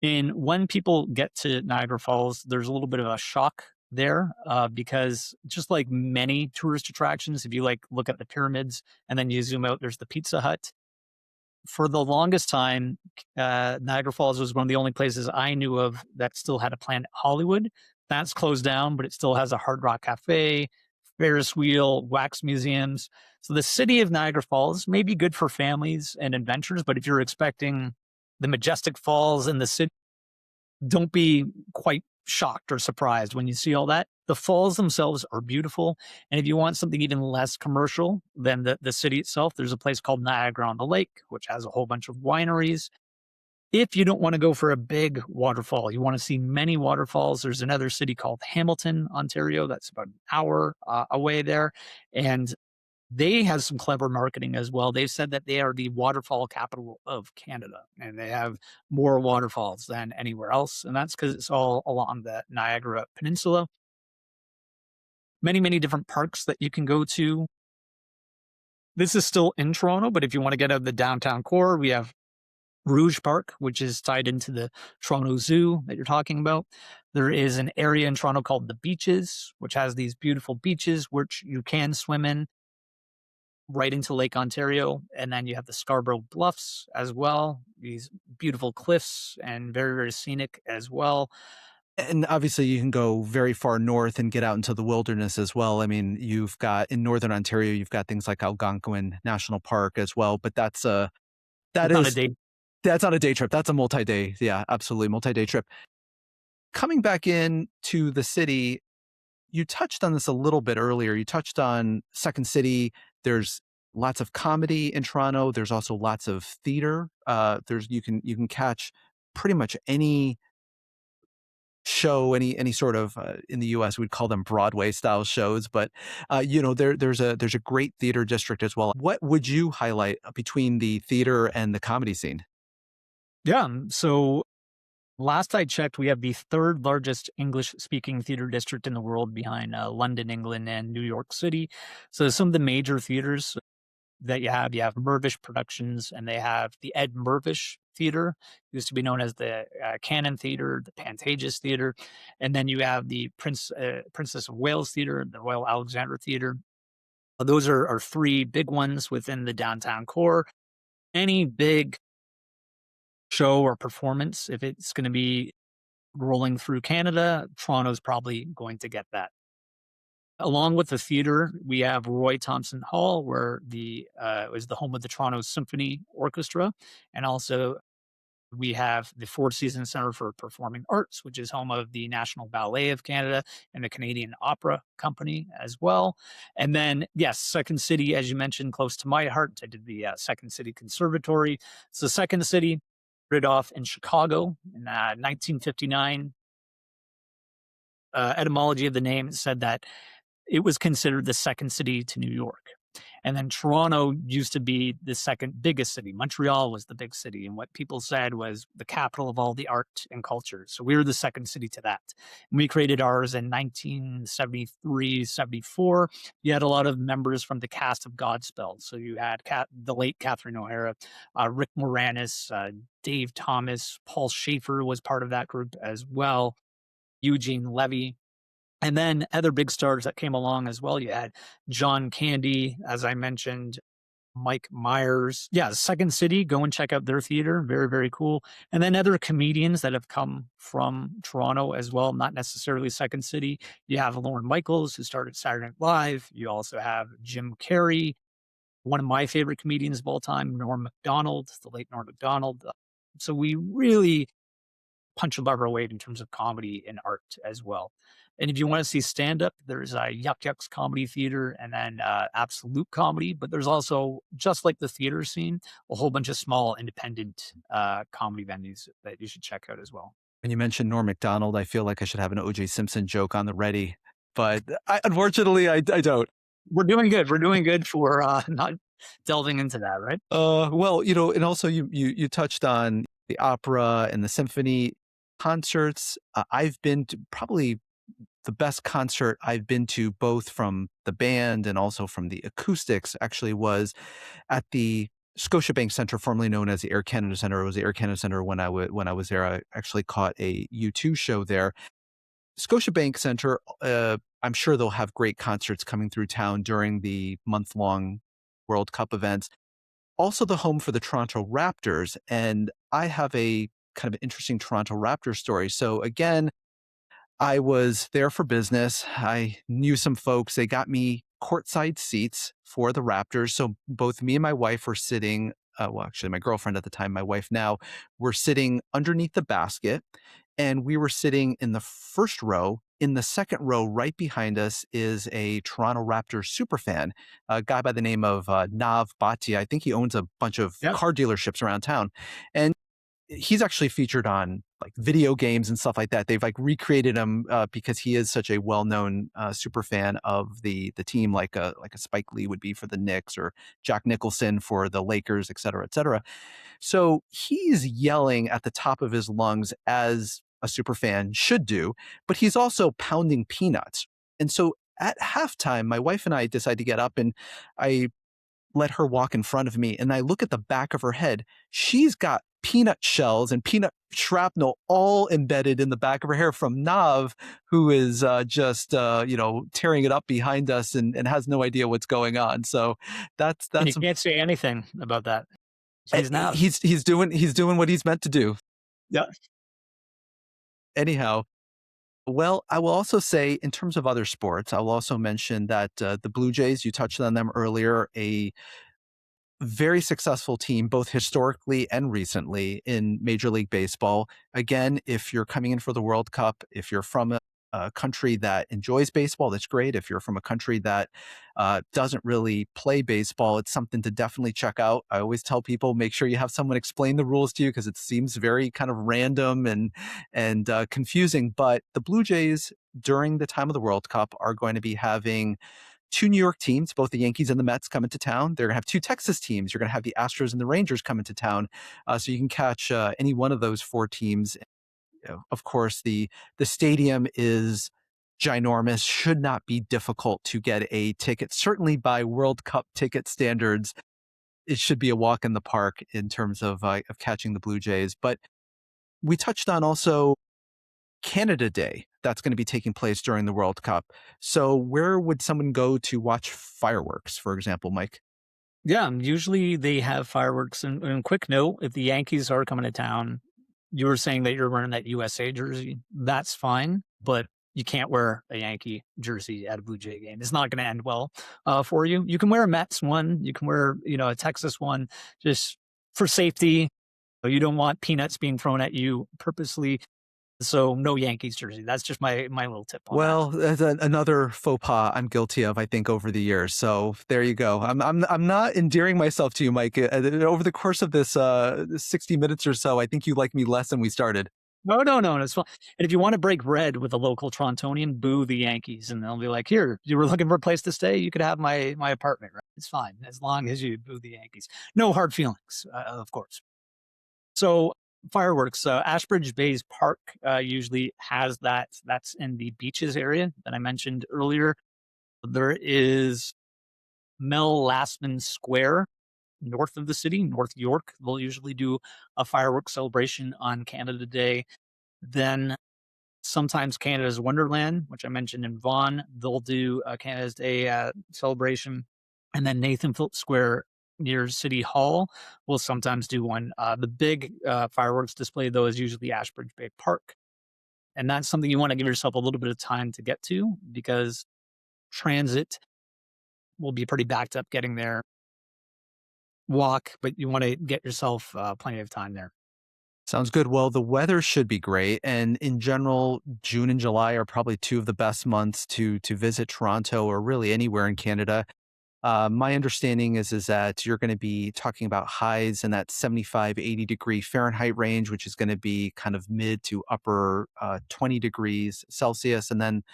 And when people get to Niagara Falls, there's a little bit of a shock there because just like many tourist attractions, if you like look at the pyramids and then you zoom out, there's the Pizza Hut for the longest time, Niagara Falls was one of the only places I knew of that still had a Planet Hollywood. That's closed down, but it still has a Hard Rock Cafe, Ferris wheel, wax museums. So the city of Niagara Falls may be good for families and adventures, but if you're expecting the majestic falls in the city, don't be quite shocked or surprised when you see all that. The falls themselves are beautiful. And if you want something even less commercial than the city itself, there's a place called Niagara on the Lake, which has a whole bunch of wineries. If you don't want to go for a big waterfall, you want to see many waterfalls, there's another city called Hamilton, Ontario. That's about an hour away there. And they have some clever marketing as well. They've said that they are the waterfall capital of Canada, and they have more waterfalls than anywhere else. And that's because it's all along the Niagara Peninsula. Many, many different parks that you can go to. This is still in Toronto, but if you want to get out of the downtown core, we have Rouge Park, which is tied into the Toronto Zoo that you're talking about. There is an area in Toronto called the Beaches, which has these beautiful beaches which you can swim in right into Lake Ontario. And then you have the Scarborough Bluffs as well, these beautiful cliffs and very, very scenic as well. And obviously, you can go very far north and get out into the wilderness as well. I mean, you've got in northern Ontario, you've got things like Algonquin National Park as well. But that That's not a is date. That's not a day trip. That's a multi-day. Yeah, absolutely. Multi-day trip. Coming back in to the city, you touched on this a little bit earlier. You touched on Second City. There's lots of comedy in Toronto. There's also lots of theater. There's you can catch pretty much any show, any sort of in the U.S. we'd call them Broadway style shows, but there's a great theater district as well. What would you highlight between the theater and the comedy scene? Yeah. So last I checked, we have the third largest English speaking theater district in the world behind London, England, and New York City. So some of the major theaters that you have Mirvish Productions, and they have the Ed Mirvish Theater, used to be known as the Cannon Theater, the Pantages Theater, and then you have the Princess of Wales Theater, the Royal Alexandra Theater. Those are three big ones within the downtown core. Any big show or performance, if it's going to be rolling through Canada, Toronto's probably going to get that. Along with the theater, we have Roy Thompson Hall, where the is the home of the Toronto Symphony Orchestra, and also we have the Four Seasons Center for Performing Arts, which is home of the National Ballet of Canada and the Canadian Opera Company as well. And then, yes, Second City, as you mentioned, close to my heart. I did the Second City Conservatory. So Second City started off in Chicago in 1959. Etymology of the name said that it was considered the second city to New York. And then Toronto used to be the second biggest city. Montreal was the big city. And what people said was the capital of all the art and culture. So we were the second city to that. And we created ours in 1973, 74. You had a lot of members from the cast of Godspell. So you had the late Catherine O'Hara, Rick Moranis, Dave Thomas, Paul Schaefer was part of that group as well, Eugene Levy. And then other big stars that came along as well. You had John Candy, as I mentioned, Mike Myers. Yeah, Second City, go and check out their theater. Very, very cool. And then other comedians that have come from Toronto as well, not necessarily Second City. You have Lorne Michaels, who started Saturday Night Live. You also have Jim Carrey, one of my favorite comedians of all time, Norm Macdonald, the late Norm Macdonald. So we really punch above our weight in terms of comedy and art as well. And if you want to see stand up, there's Yuck Yucks Comedy Theater and then Absolute Comedy. But there's also, just like the theater scene, a whole bunch of small independent comedy venues that you should check out as well. When you mentioned Norm Macdonald, I feel like I should have an O.J. Simpson joke on the ready, but unfortunately, I don't. We're doing good. We're doing good for not delving into that, right? Well, and also you touched on the opera and the symphony concerts. I've been to probably the best concert I've been to, both from the band and also from the acoustics, actually was at the Scotiabank Center, formerly known as the Air Canada Center. It was the Air Canada Center when I was there. I actually caught a U2 show there. Scotiabank Center, I'm sure they'll have great concerts coming through town during the month-long World Cup events. Also the home for the Toronto Raptors, and I have a kind of interesting Toronto Raptors story. So again, I was there for business. I knew some folks. They got me courtside seats for the Raptors. So both me and my wife were sitting, well, actually, my girlfriend at the time, my wife now, were sitting underneath the basket. And we were sitting in the first row. In the second row, right behind us, is a Toronto Raptors superfan, a guy by the name of Nav Bhatia. I think he owns a bunch of Yeah. car dealerships around town. And he's actually featured on like video games and stuff like that. They've like recreated him because he is such a well-known super fan of the team, like a Spike Lee would be for the Knicks or Jack Nicholson for the Lakers, et cetera, et cetera. So he's yelling at the top of his lungs, as a super fan should do, but he's also pounding peanuts. And so at halftime, my wife and I decide to get up, and I let her walk in front of me, and I look at the back of her head. She's got peanut shells and peanut shrapnel all embedded in the back of her hair from Nav, who is just tearing it up behind us and has no idea what's going on. So that's And you can't say anything about that. He's now. he's doing what he's meant to do. Yeah. Anyhow, well, I will also say, in terms of other sports, I'll also mention that the Blue Jays, you touched on them earlier, a very successful team, both historically and recently in Major League Baseball. Again, if you're coming in for the World Cup, if you're from a country that enjoys baseball, that's great. If you're from a country that doesn't really play baseball, it's something to definitely check out. I always tell people make sure you have someone explain the rules to you because it seems very kind of random and confusing. But the Blue Jays during the time of the World Cup are going to be having two New York teams, both the Yankees and the Mets, come into town. They're going to have two Texas teams. You're going to have the Astros and the Rangers come into town. So you can catch any one of those four teams. Of course, the stadium is ginormous, should not be difficult to get a ticket. Certainly by World Cup ticket standards, it should be a walk in the park in terms of catching the Blue Jays. But we touched on also Canada Day that's going to be taking place during the World Cup. So where would someone go to watch fireworks, for example, Mike? Yeah, usually they have fireworks. And quick note, if the Yankees are coming to town, you were saying that you're wearing that USA jersey. That's fine, but you can't wear a Yankee jersey at a Blue Jay game. It's not going to end well for you. You can wear a Mets one. You can wear, a Texas one, just for safety. You don't want peanuts being thrown at you purposely. So no Yankees jersey. That's just my little tip on that. Well, that's another faux pas I'm guilty of, I think, over the years. So there you go. I'm not endearing myself to you, Mike. Over the course of this 60 minutes or so, I think you like me less than we started. No, no, no, it's fine. And if you want to break bread with a local Torontonian, boo the Yankees, and they'll be like, "Here, you were looking for a place to stay. You could have my apartment. Right? It's fine as long as you boo the Yankees. No hard feelings, of course." So fireworks, Ashbridge Bays Park usually has that. That's in the beaches area that I mentioned earlier. There is Mel Lastman Square north of the city, North York. They'll usually do a fireworks celebration on Canada Day. Then sometimes Canada's Wonderland, which I mentioned in Vaughan, they'll do Canada's Day celebration. And then Nathan Phillips Square near City Hall will sometimes do one. The big fireworks display, though, is usually Ashbridge Bay Park. And that's something you want to give yourself a little bit of time to get to because transit will be pretty backed up getting there. Walk, but you want to get yourself plenty of time there. Sounds good. Well, the weather should be great, and in general, June and July are probably two of the best months to visit Toronto or really anywhere in Canada. My understanding is that you're going to be talking about highs in that 75, 80-degree Fahrenheit range, which is going to be kind of mid to upper 20 degrees Celsius. And then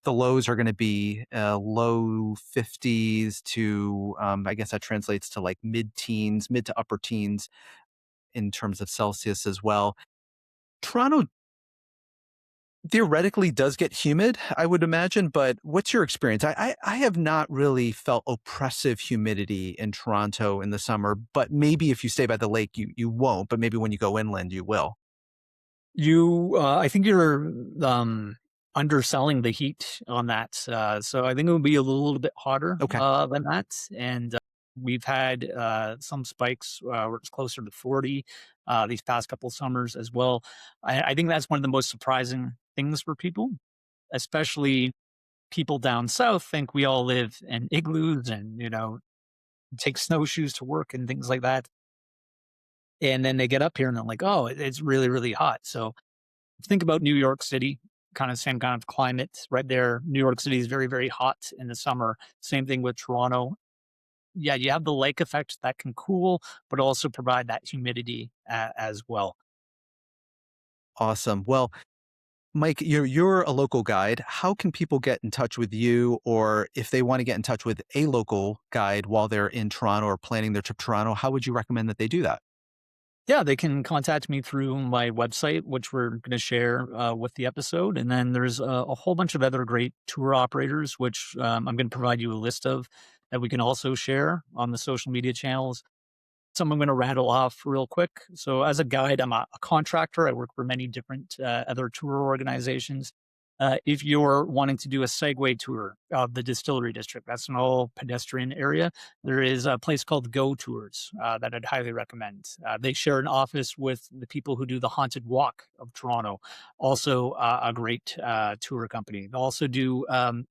the lows are going to be low 50s to, I guess that translates to like mid teens, mid to upper teens in terms of Celsius as well. Toronto theoretically does get humid, I would imagine, but what's your experience? I have not really felt oppressive humidity in Toronto in the summer, but maybe if you stay by the lake, you won't, but maybe when you go inland, you will. I think you're underselling the heat on that. So I think it would be a little bit hotter Okay. than that. And we've had some spikes where it's closer to 40 these past couple summers as well. I think that's one of the most surprising things for people, especially people down south think we all live in igloos and, take snowshoes to work and things like that. And then they get up here and they're like, oh, it's really, really hot. So think about New York City, kind of same kind of climate right there. New York City is very, very hot in the summer. Same thing with Toronto. Yeah, you have the lake effect that can cool, but also provide that humidity as well. Awesome. Well, Mike, you're a local guide. How can people get in touch with you, or if they want to get in touch with a local guide while they're in Toronto or planning their trip to Toronto, how would you recommend that they do that? Yeah, they can contact me through my website, which we're going to share with the episode. And then there's a whole bunch of other great tour operators, which I'm going to provide you a list of that we can also share on the social media channels. Some I'm going to rattle off real quick. So, as a guide, I'm a contractor. I work for many different other tour organizations. If you're wanting to do a Segway tour of the distillery district, that's an all pedestrian area. There is a place called Go Tours that I'd highly recommend. They share an office with the people who do the Haunted Walk of Toronto, also a great tour company. They also do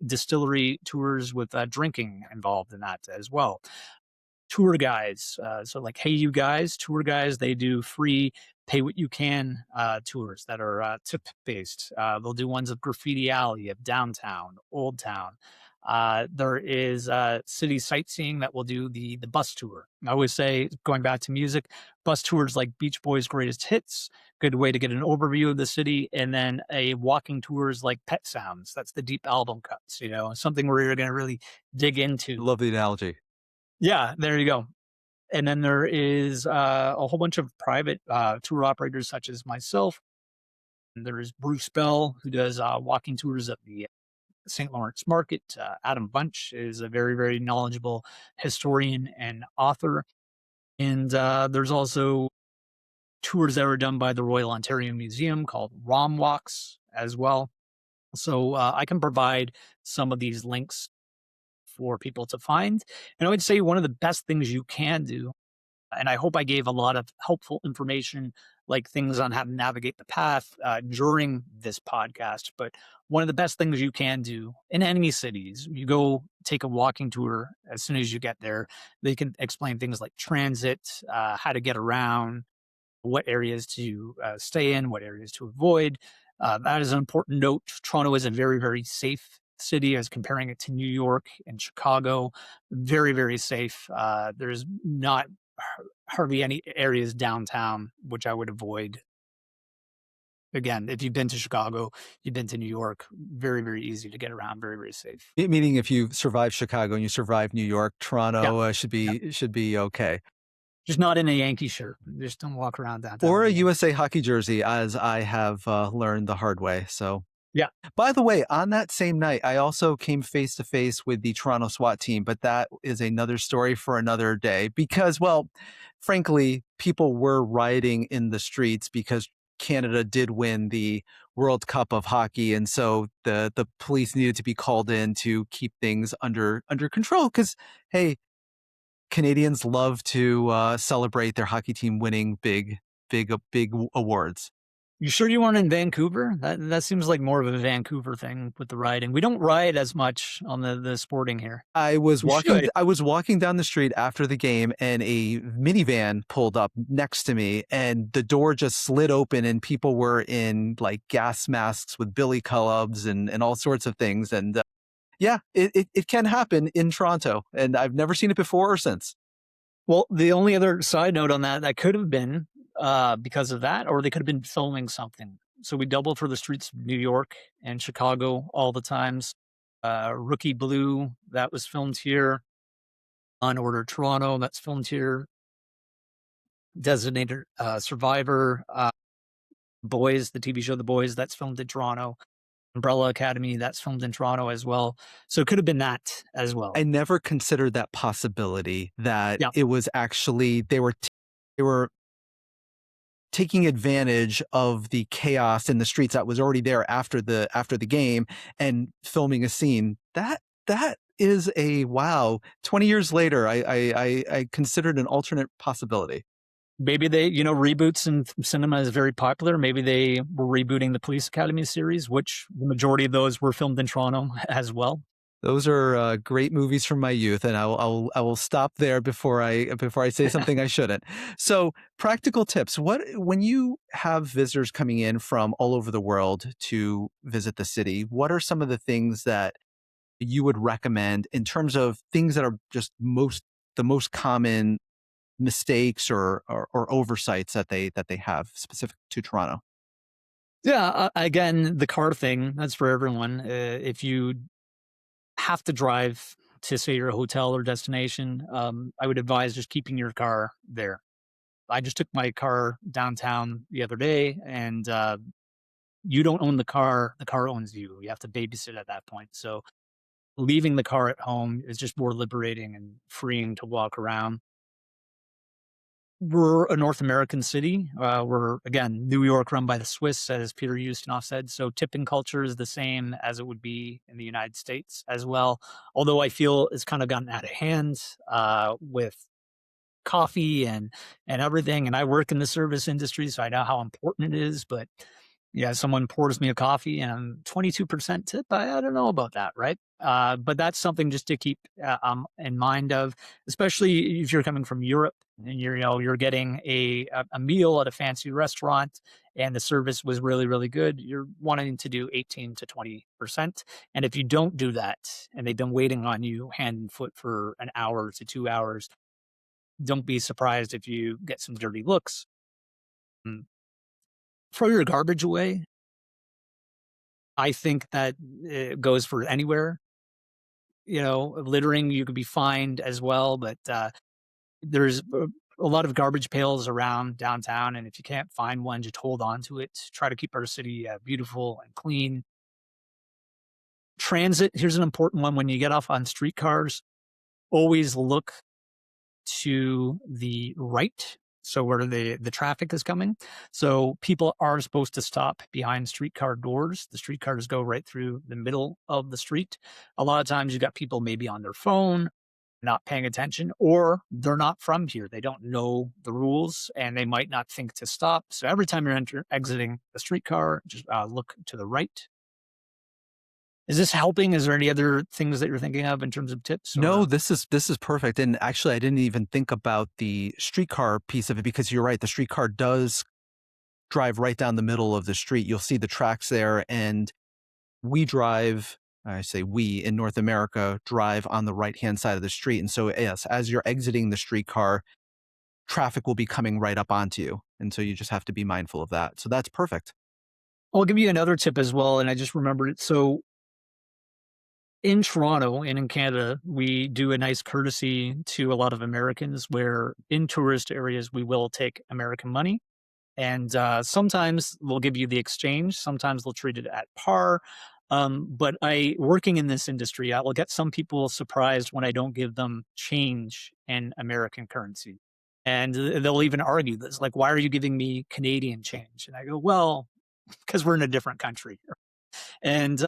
distillery tours with drinking involved in that as well. tour guides. So like, hey, you guys, tour guys, they do free pay what you can tours that are tip based. They'll do ones of Graffiti Alley, of downtown, Old Town. There is city sightseeing that will do the bus tour. I always say, going back to music, bus tours like Beach Boys' greatest hits, good way to get an overview of the city, and then a walking tours like Pet Sounds. That's the deep album cuts, something where you're going to really dig into. Love the analogy. Yeah, there you go. And then there is a whole bunch of private tour operators, such as myself. And there's Bruce Bell, who does walking tours of the St. Lawrence Market. Adam Bunch is a very, very knowledgeable historian and author. And there's also tours that were done by the Royal Ontario Museum called ROM Walks as well. So I can provide some of these links for people to find. And I would say one of the best things you can do, and I hope I gave a lot of helpful information, like things on how to navigate the path during this podcast. But one of the best things you can do in any cities, you go take a walking tour as soon as you get there. They can explain things like transit, how to get around, what areas to stay in, what areas to avoid. That is an important note. Toronto is a very, very safe city as comparing it to New York and Chicago. Very, very safe. There's not hardly any areas downtown which I would avoid. Again, if you've been to Chicago, you've been to New York, very, very easy to get around, very, very safe. Meaning, if you survive Chicago and you survive New York, Yeah, Toronto should yeah. be okay. Just not in a Yankee shirt. Just don't walk around downtown. Or with a a Yankee USA shirt. hockey jersey, as I have learned the hard way. So, Yeah. by the way, on that same night, I also came face to face with the Toronto SWAT team, but that is another story for another day because, well, frankly, people were rioting in the streets because Canada did win the World Cup of hockey, and so the police needed to be called in to keep things under control. Because hey, Canadians love to celebrate their hockey team winning big awards. You sure you weren't in Vancouver? That seems like more of a Vancouver thing with the riding. We don't ride as much on the sporting here. We should. I was walking down the street after the game and a minivan pulled up next to me and the door just slid open and people were in like gas masks with billy clubs and all sorts of things. And yeah, it can happen in Toronto and I've never seen it before or since. Well, the only other side note on that could have been because of that, or they could have been filming something. So we double for the streets of New York and Chicago all the times. Rookie Blue, that was filmed here. On Order Toronto, that's filmed here. Designated Survivor, Boys, the TV show The Boys, that's filmed in Toronto. Umbrella Academy, that's filmed in Toronto as well. So it could have been that as well. I never considered that possibility that Yeah. it was actually they were taking advantage of the chaos in the streets that was already there after the game and filming a scene. That is a wow. 20 years later, I considered an alternate possibility. Maybe they, reboots in cinema is very popular. Maybe they were rebooting the Police Academy series, which the majority of those were filmed in Toronto as well. Those are great movies from my youth, and I will stop there before I say something I shouldn't. So, practical tips. When you have visitors coming in from all over the world to visit the city, what are some of the things that you would recommend in terms of things that are just the most common mistakes or oversights that they have specific to Toronto? Yeah, again, the car thing, that's for everyone. If you have to drive to, say, your hotel or destination, I would advise just keeping your car there. I just took my car downtown the other day, and you don't own the car owns you. You have to babysit at that point. So leaving the car at home is just more liberating and freeing to walk around. We're a North American city. We're, again, New York run by the Swiss, as Peter Ustinov said. So tipping culture is the same as it would be in the United States as well. Although I feel it's kind of gotten out of hand with coffee and everything. And I work in the service industry, so I know how important it is. But yeah, someone pours me a coffee and I'm 22% tip. I don't know about that, right? But that's something just to keep in mind of, especially if you're coming from Europe and you're getting a meal at a fancy restaurant and the service was really really good. You're wanting to do 18 to 20%, and if you don't do that and they've been waiting on you hand and foot for an hour to 2 hours, don't be surprised if you get some dirty looks. Mm. Throw your garbage away. I think that it goes for anywhere. Littering, you could be fined as well, but there's a lot of garbage pails around downtown, and if you can't find one, just hold on to it. Try to keep our city beautiful and clean. Transit, here's an important one. When you get off on streetcars, always look to the right, so where the traffic is coming. So people are supposed to stop behind streetcar doors. The streetcars go right through the middle of the street. A lot of times you got people maybe on their phone, not paying attention, or they're not from here. They don't know the rules and they might not think to stop. So every time you're exiting the streetcar, just look to the right. Is this helping? Is there any other things that you're thinking of in terms of tips No, or? this is perfect. And actually, I didn't even think about the streetcar piece of it because you're right. The streetcar does drive right down the middle of the street. You'll see the tracks there, and we drive. I say we in North America drive on the right hand side of the street. And so, yes, as you're exiting the streetcar, traffic will be coming right up onto you. And so you just have to be mindful of that. So that's perfect. I'll give you another tip as well, and I just remembered it. So in Toronto and in Canada, we do a nice courtesy to a lot of Americans where in tourist areas, we will take American money. And sometimes they'll give you the exchange, sometimes they'll treat it at par. But working in this industry, I will get some people surprised when I don't give them change in American currency. And they'll even argue this, like, why are you giving me Canadian change? And I go, well, because we're in a different country. And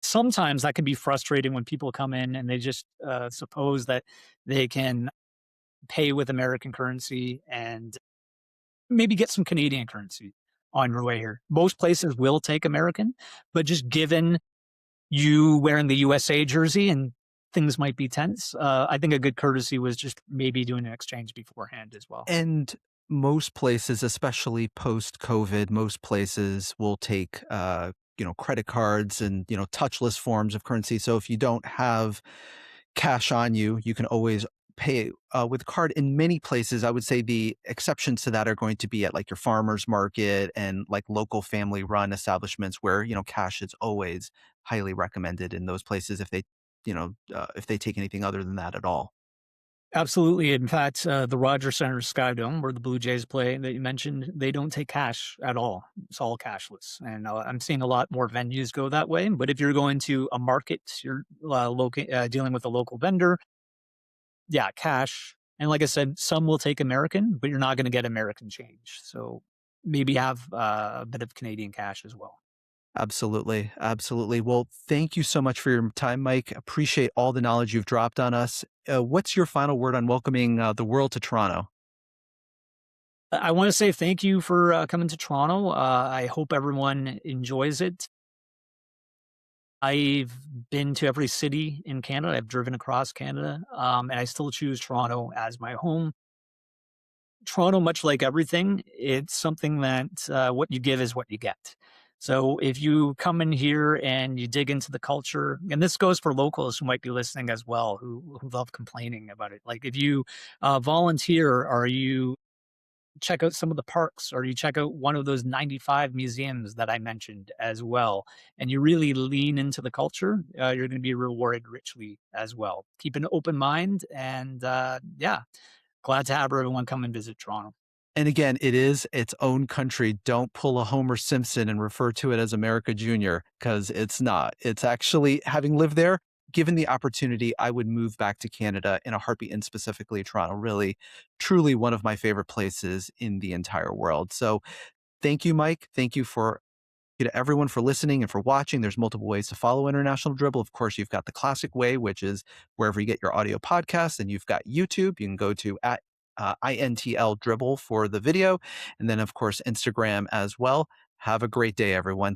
sometimes that can be frustrating when people come in and they just suppose that they can pay with American currency and maybe get some Canadian currency on your way here. Most places will take American, but just given you wearing the USA jersey and things might be tense, I think a good courtesy was just maybe doing an exchange beforehand as well. And most places, especially post COVID, most places will take, credit cards and, touchless forms of currency. So if you don't have cash on you, you can always pay with card in many places. I would say the exceptions to that are going to be at like your farmer's market and like local family run establishments where, cash is always highly recommended in those places if they take anything other than that at all. Absolutely. In fact, the Rogers Center Sky Dome, where the Blue Jays play, that you mentioned, they don't take cash at all. It's all cashless, and I'm seeing a lot more venues go that way. But if you're going to a market, you're dealing with a local vendor, yeah, cash. And like I said, some will take American, but you're not going to get American change. So maybe have a bit of Canadian cash as well. Absolutely. Absolutely. Well, thank you so much for your time, Mike. Appreciate all the knowledge you've dropped on us. What's your final word on welcoming the world to Toronto? I want to say thank you for coming to Toronto. I hope everyone enjoys it. I've been to every city in Canada. I've driven across Canada, and I still choose Toronto as my home. Toronto, much like everything, it's something that what you give is what you get. So if you come in here and you dig into the culture, and this goes for locals who might be listening as well, who love complaining about it. Like if you volunteer, or you check out some of the parks, or you check out one of those 95 museums that I mentioned as well, and you really lean into the culture, you're going to be rewarded richly as well. Keep an open mind, and yeah, glad to have everyone come and visit Toronto. And again, it is its own country. Don't pull a Homer Simpson and refer to it as America Junior because it's not. It's actually, having lived there, given the opportunity, I would move back to Canada in a heartbeat, and specifically Toronto. Really, truly one of my favorite places in the entire world. So thank you, Mike. Thank you to everyone for listening and for watching. There's multiple ways to follow International Dribble. Of course, you've got the classic way, which is wherever you get your audio podcasts, and you've got YouTube. You can go to at INTL Dribble for the video, and then of course Instagram as well. Have a great day, everyone.